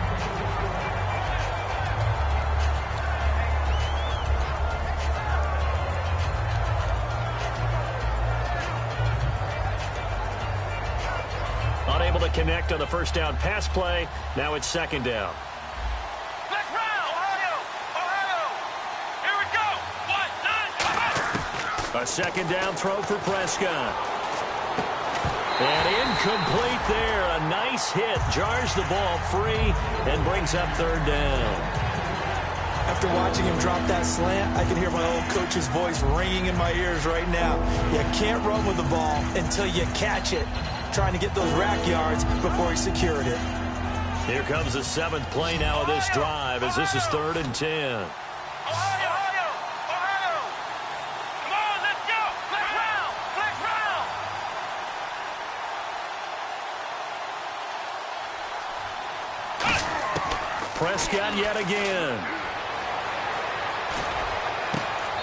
Unable to connect on the first down pass play. Now it's second down. Black round, Ohio. Here we go. 1, 9, A second down throw for Prescott. And incomplete there. A nice hit. Jars the ball free and brings up third down. After watching him drop that slant, I can hear my old coach's voice ringing in my ears right now. You can't run with the ball until you catch it. Trying to get those rack yards before he secured it. Here comes the seventh play now of this drive as this is 3rd and 10. Ohio. Come on, let's go. Black round. Prescott yet again.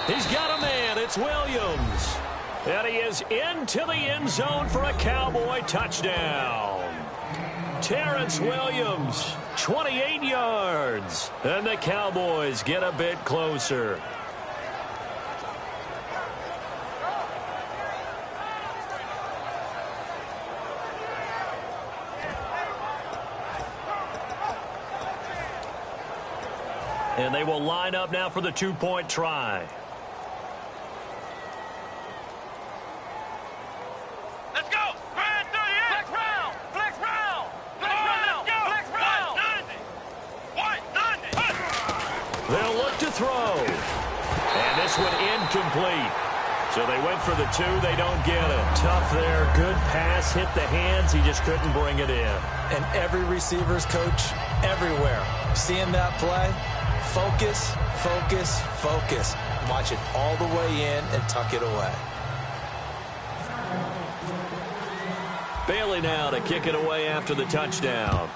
He's got a man. It's Williams. And he is into the end zone for a Cowboy touchdown. Terrence Williams, 28 yards. And the Cowboys get a bit closer. And they will line up now for the two-point try. Let's go. Grand 38. Flex round. Let's go. Flex round. 190. They'll look to throw. And this one incomplete. So they went for the 2. They don't get it. Tough there. Good pass. Hit the hands. He just couldn't bring it in. And every receiver's coach everywhere. Seeing that play, focus. Watch it all the way in and tuck it away. Bailey now to kick it away after the touchdown.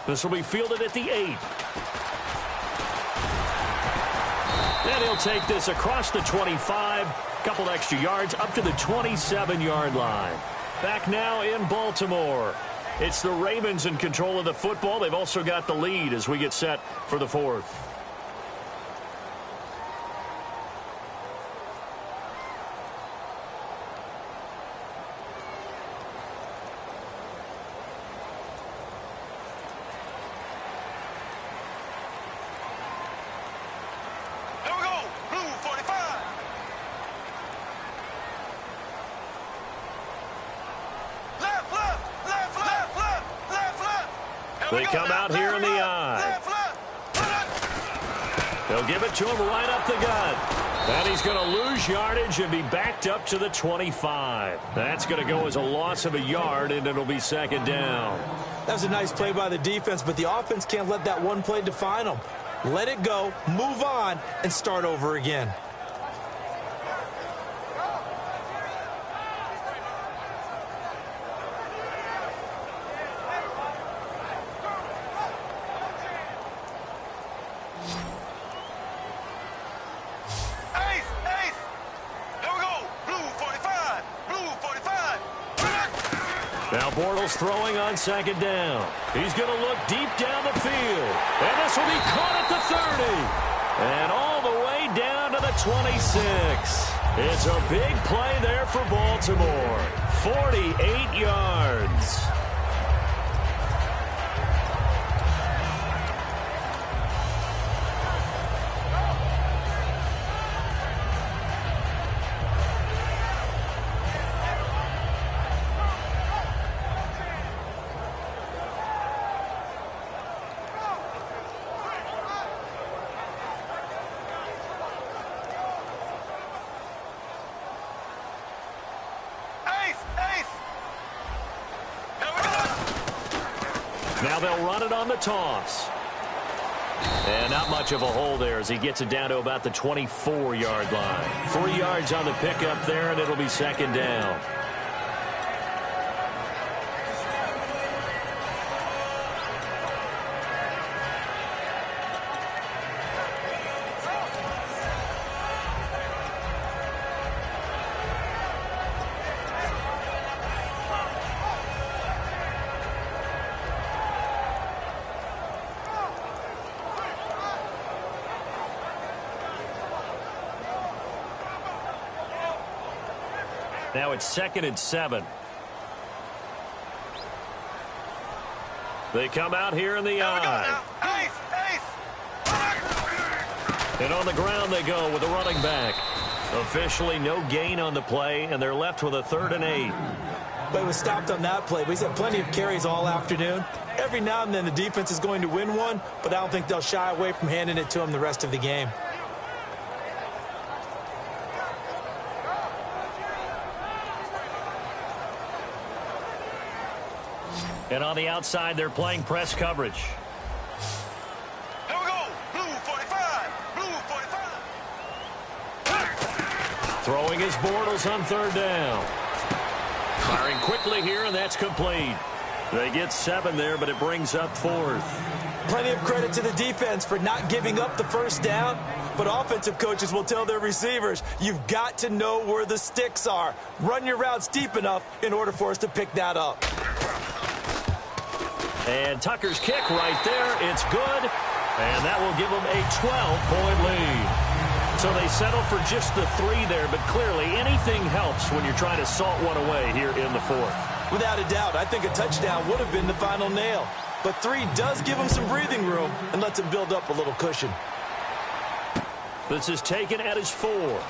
This will be fielded at the 8. And he'll take this across the 25. Couple extra yards up to the 27-yard line. Back now in Baltimore. It's the Ravens in control of the football. They've also got the lead as we get set for the 4th. Here we go. Blue 45. Left. They come out here in the eye. They'll give it to him right up the gut. And he's going to lose yardage and be backed up to the 25. That's going to go as a loss of a yard, and it'll be second down. That was a nice play by the defense, but the offense can't let that one play define them. Let it go, move on, and start over again. Now Bortles throwing on second down. He's going to look deep down the field. And this will be caught at the 30. And all the way down to the 26. It's a big play there for Baltimore. 48 yards. Now they'll run it on the toss. And not much of a hole there as he gets it down to about the 24-yard line. 3 yards on the pickup there, and it'll be second down. Now it's 2nd and 7. They come out here in the eye. And on the ground they go with a running back. Officially no gain on the play, and they're left with a 3rd and 8. But it was stopped on that play. But he's had plenty of carries all afternoon. Every now and then the defense is going to win one, but I don't think they'll shy away from handing it to him the rest of the game. And on the outside, they're playing press coverage. Here we go. Blue 45. Blue 45. Throwing his Bortles on 3rd down. Firing quickly here, and that's complete. They get 7 there, but it brings up 4th. Plenty of credit to the defense for not giving up the 1st down, but offensive coaches will tell their receivers, you've got to know where the sticks are. Run your routes deep enough in order for us to pick that up. And Tucker's kick right there. It's good. And that will give them a 12-point lead. So they settle for just the 3 there, but clearly anything helps when you're trying to salt one away here in the 4th. Without a doubt, I think a touchdown would have been the final nail. But 3 does give him some breathing room and lets him build up a little cushion. This is taken at his 4.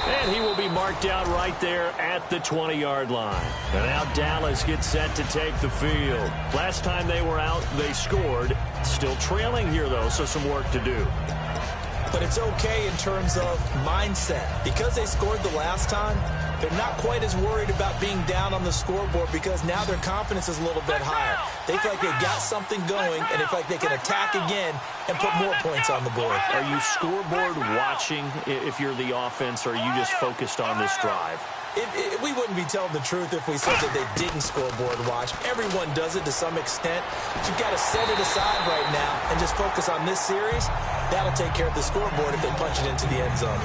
And he will be marked out right there at the 20-yard line. And now Dallas gets set to take the field. Last time they were out, they scored. Still trailing here, though, so some work to do. But it's okay in terms of mindset. Because they scored the last time, they're not quite as worried about being down on the scoreboard because now their confidence is a little bit higher. They feel like they've got something going, and they feel like they can attack again and put more points on the board. Are you scoreboard watching if you're the offense, or are you just focused on this drive? We wouldn't be telling the truth if we said that they didn't scoreboard watch. Everyone does it to some extent. But you've got to set it aside right now and just focus on this series. That'll take care of the scoreboard if they punch it into the end zone.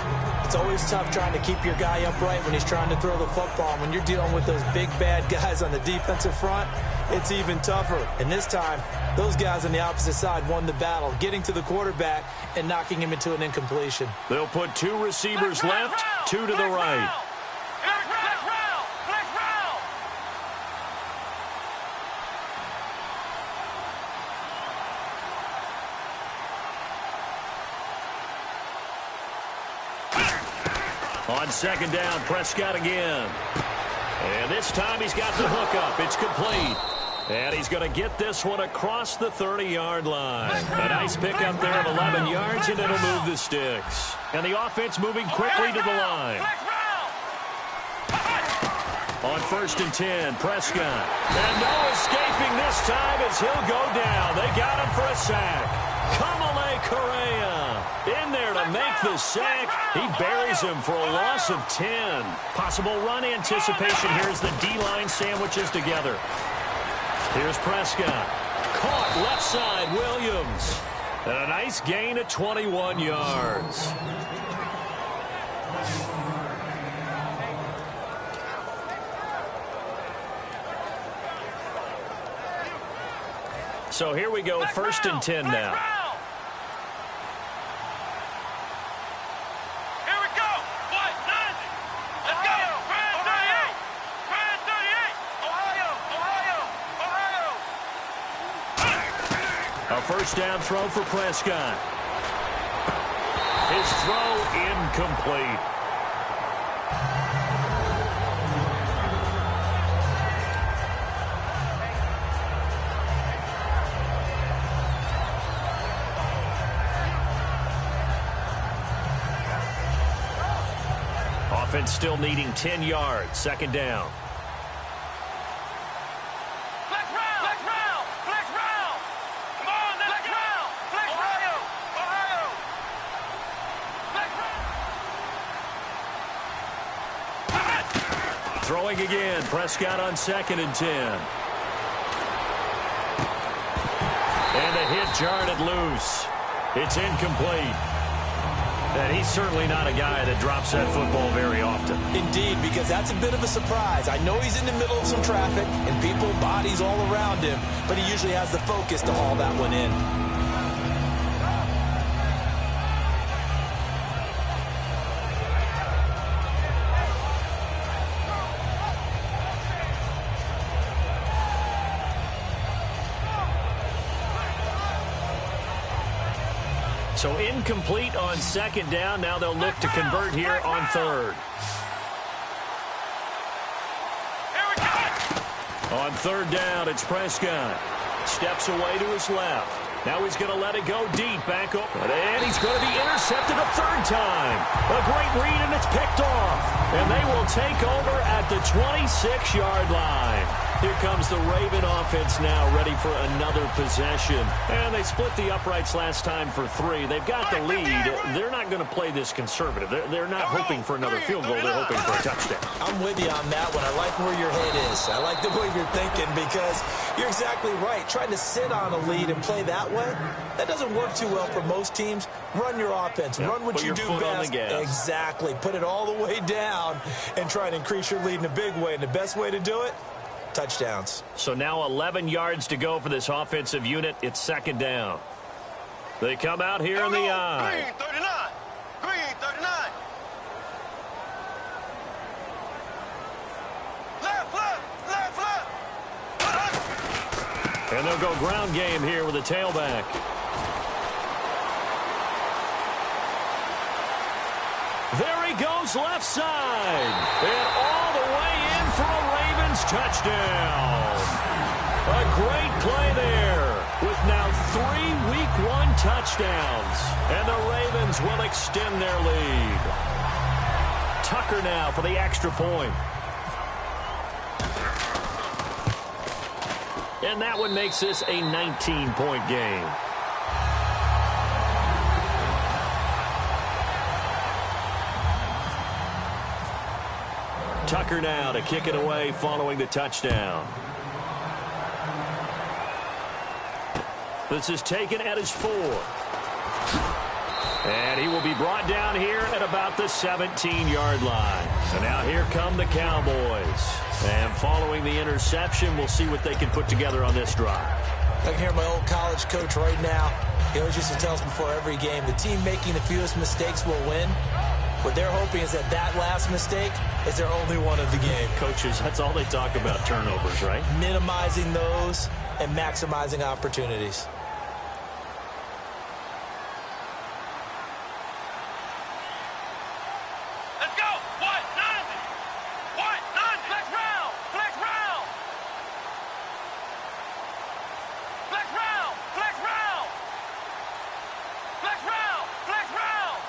It's always tough trying to keep your guy upright when he's trying to throw the football. When you're dealing with those big, bad guys on the defensive front, it's even tougher. And this time, those guys on the opposite side won the battle, getting to the quarterback and knocking him into an incompletion. They'll put 2 receivers left, 2 to the right. On 2nd down, Prescott again. And this time he's got the hook up. It's complete. And he's going to get this one across the 30-yard line. A nice pickup there of 11 yards, and it'll move the sticks. And the offense moving quickly to the line. On 1st and 10, Prescott. And no escaping this time as he'll go down. They got him for a sack. Kamale Correa in there to make the sack. He buries him for a loss of 10. Possible run anticipation here as the D-line sandwiches together. Here's Prescott. Caught left side, Williams. And a nice gain of 21 yards. So here we go, 1st and 10 now. A 1st down throw for Prescott. His throw incomplete. Offense still needing 10 yards. 2nd down. Throwing again. Prescott on 2nd and 10. And the hit jarred it loose. It's incomplete. And he's certainly not a guy that drops that football very often. Indeed, because that's a bit of a surprise. I know he's in the middle of some traffic and people, bodies all around him, but he usually has the focus to haul that one in. So incomplete on 2nd down. Now they'll look to convert here on 3rd. On 3rd down, it's Prescott. Steps away to his left. Now he's going to let it go deep. Back up. And he's going to be intercepted a 3rd time. A great read, and it's picked off. And they will take over at the 26-yard line. Here comes the Raven offense now, ready for another possession. And they split the uprights last time for 3. They've got the lead. They're not going to play this conservative. They're not hoping for another field goal. They're hoping for a touchdown. I'm with you on that one. I like where your head is. I like the way you're thinking because you're exactly right. Trying to sit on a lead and play that way, that doesn't work too well for most teams. Run your offense. Yep. Run what Put you your do foot best. on the gas. Exactly. Put it all the way down and try and increase your lead in a big way. And the best way to do it, touchdowns. So now 11 yards to go for this offensive unit. It's 2nd down. They come out here in the eye. Green 39. Green 39. Left, left, left, left. And they'll go ground game here with a tailback. There he goes left side. And all the way in for a Ravens touchdown. A great play there with now 3 Week 1 touchdowns. And the Ravens will extend their lead. Tucker now for the extra point. And that one makes this a 19-point game. Tucker now to kick it away following the touchdown. This is taken at his 4. And he will be brought down here at about the 17-yard line. So now here come the Cowboys. And following the interception, we'll see what they can put together on this drive. I can hear my old college coach right now. He always used to tell us before every game, the team making the fewest mistakes will win. What they're hoping is that that last mistake is their only one of the game. Coaches, that's all they talk about, turnovers, right? Minimizing those and maximizing opportunities. Let's go. White 90. White 90. Flex round. Flex round. Flex round. Flex round. Flex round. Flex round.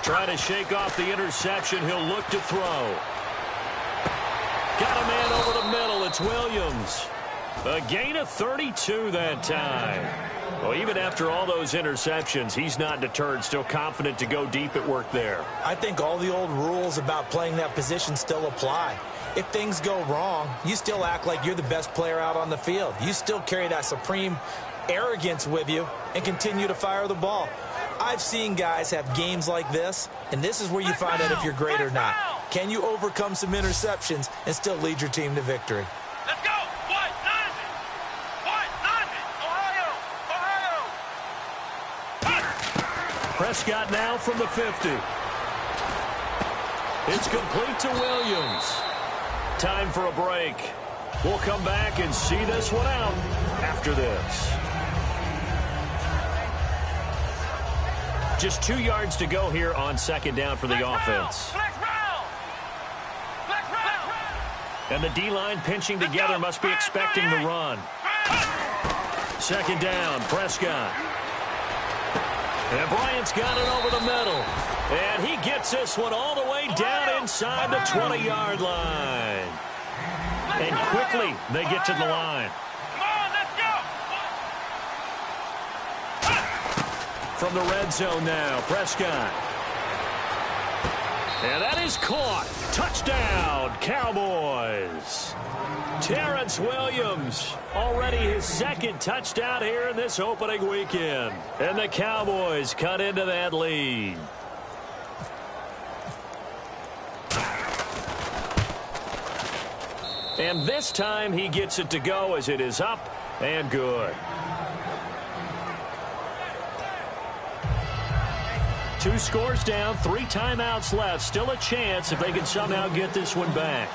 Trying to shake off the interception. He'll look to throw. Got a man over the middle. It's Williams. A gain of 32 that time. Well, even after all those interceptions, he's not deterred. Still confident to go deep at work there. I think all the old rules about playing that position still apply. If things go wrong, you still act like you're the best player out on the field. You still carry that supreme arrogance with you and continue to fire the ball. I've seen guys have games like this, and this is where you find out if you're great or not. Can you overcome some interceptions and still lead your team to victory? Let's go. White 90. White 90. Ohio. Prescott now from the 50. It's complete to Williams. Time for a break. We'll come back and see this one out after this. Just 2 yards to go here on 2nd down for the offense. And the D-line pinching together, must be expecting the run. 2nd down, Prescott. And Bryant's got it over the middle. And he gets this one all the way down inside the 20-yard line. And quickly they get to the line. From the red zone now, Prescott. And that is caught. Touchdown, Cowboys. Terrence Williams, already his second touchdown here in this opening weekend. And the Cowboys cut into that lead. And this time he gets it to go as it is up and good. 2 scores down, 3 timeouts left. Still a chance if they can somehow get this one back.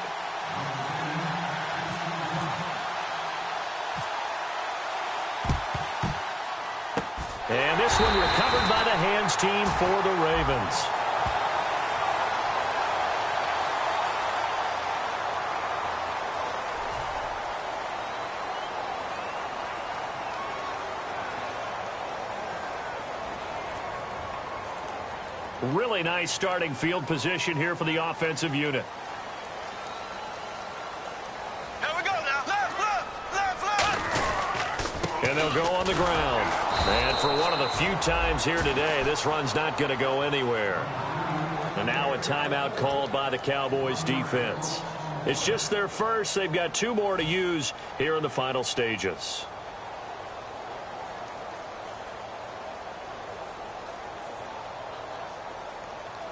And this one recovered by the hands team for the Ravens. Really nice starting field position here for the offensive unit. Here we go now. Left. And they'll go on the ground. And for one of the few times here today, this run's not going to go anywhere. And now a timeout called by the Cowboys defense. It's just their first. They've got 2 more to use here in the final stages.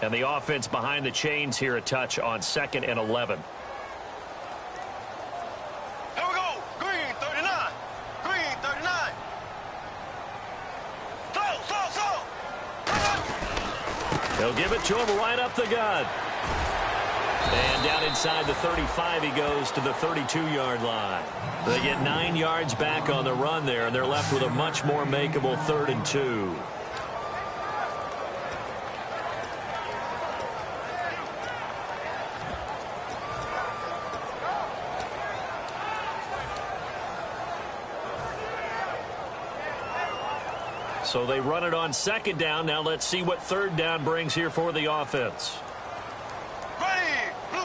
And the offense behind the chains here a touch on 2nd and 11. Here we go. Green 39. Green 39. Slow. They'll give it to him right up the gut. And down inside the 35, he goes to the 32-yard line. They get 9 yards back on the run there, and they're left with a much more makeable 3rd and 2. So they run it on 2nd down. Now let's see what 3rd down brings here for the offense. Ready. Blue.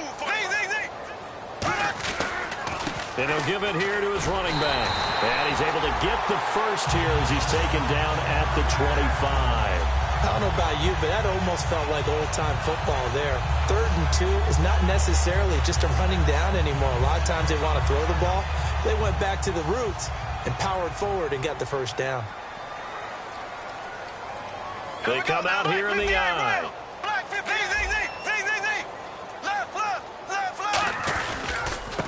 And he'll give it here to his running back. And he's able to get the first here as he's taken down at the 25. I don't know about you, but that almost felt like old-time football there. 3rd and 2 is not necessarily just a running down anymore. A lot of times they want to throw the ball. They went back to the roots and powered forward and got the first down. They come out here in the eye. Black 50. Left.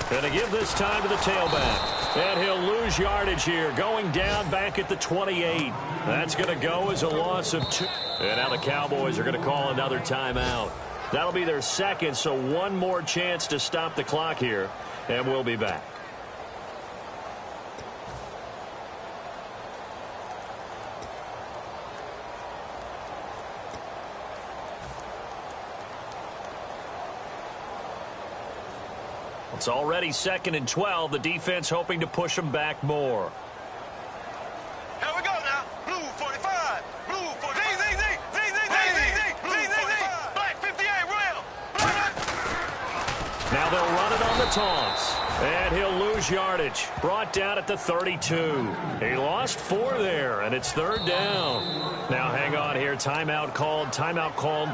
Going to give this time to the tailback. And he'll lose yardage here. Going down back at the 28. That's going to go as a loss of 2. And now the Cowboys are going to call another timeout. That'll be their 2nd, so 1 more chance to stop the clock here. And we'll be back. It's already 2nd and 12. The defense hoping to push them back more. Here we go now. Blue 45. Blue 45. Black 58. Real. Now they'll run it on the toss. And he'll lose yardage. Brought down at the 32. He lost 4 there, and it's 3rd down. Now hang on here. Timeout called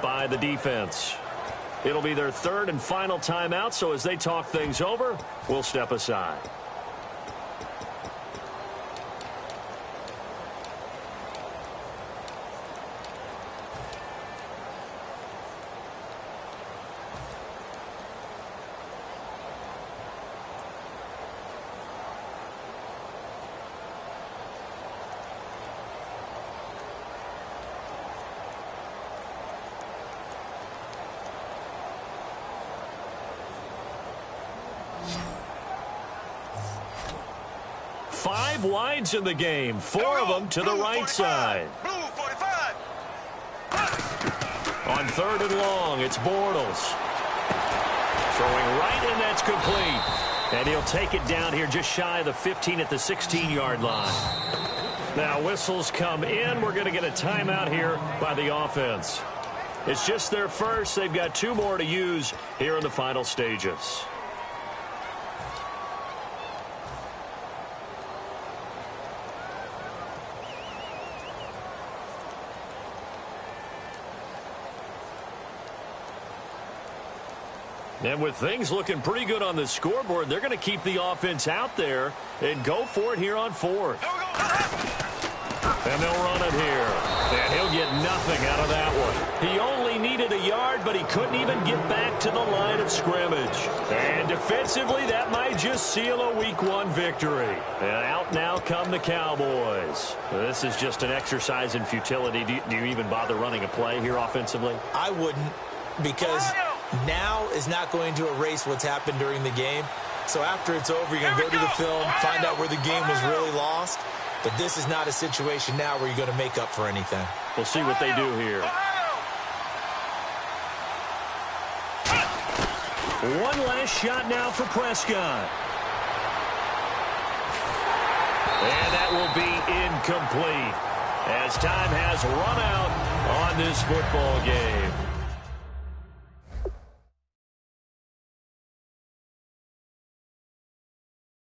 by the defense. It'll be their 3rd and final timeout, so as they talk things over, we'll step aside. Five wides in the game, 4 of them to the right side. Blue 45. On 3rd and long, it's Bortles. Throwing right, and that's complete. And he'll take it down here just shy of the 15 at the 16-yard line. Now whistles come in. We're going to get a timeout here by the offense. It's just their first. They've got 2 more to use here in the final stages. And with things looking pretty good on the scoreboard, they're going to keep the offense out there and go for it here on fourth. And they'll run it here. And he'll get nothing out of that one. He only needed a yard, but he couldn't even get back to the line of scrimmage. And defensively, that might just seal a Week 1 victory. And out now come the Cowboys. This is just an exercise in futility. Do you even bother running a play here offensively? I wouldn't, because now is not going to erase what's happened during the game. So after it's over, you're going to go to the film, find out where the game was really lost. But this is not a situation now where you're going to make up for anything. We'll see what they do here. One last shot now for Prescott. And that will be incomplete as time has run out on this football game.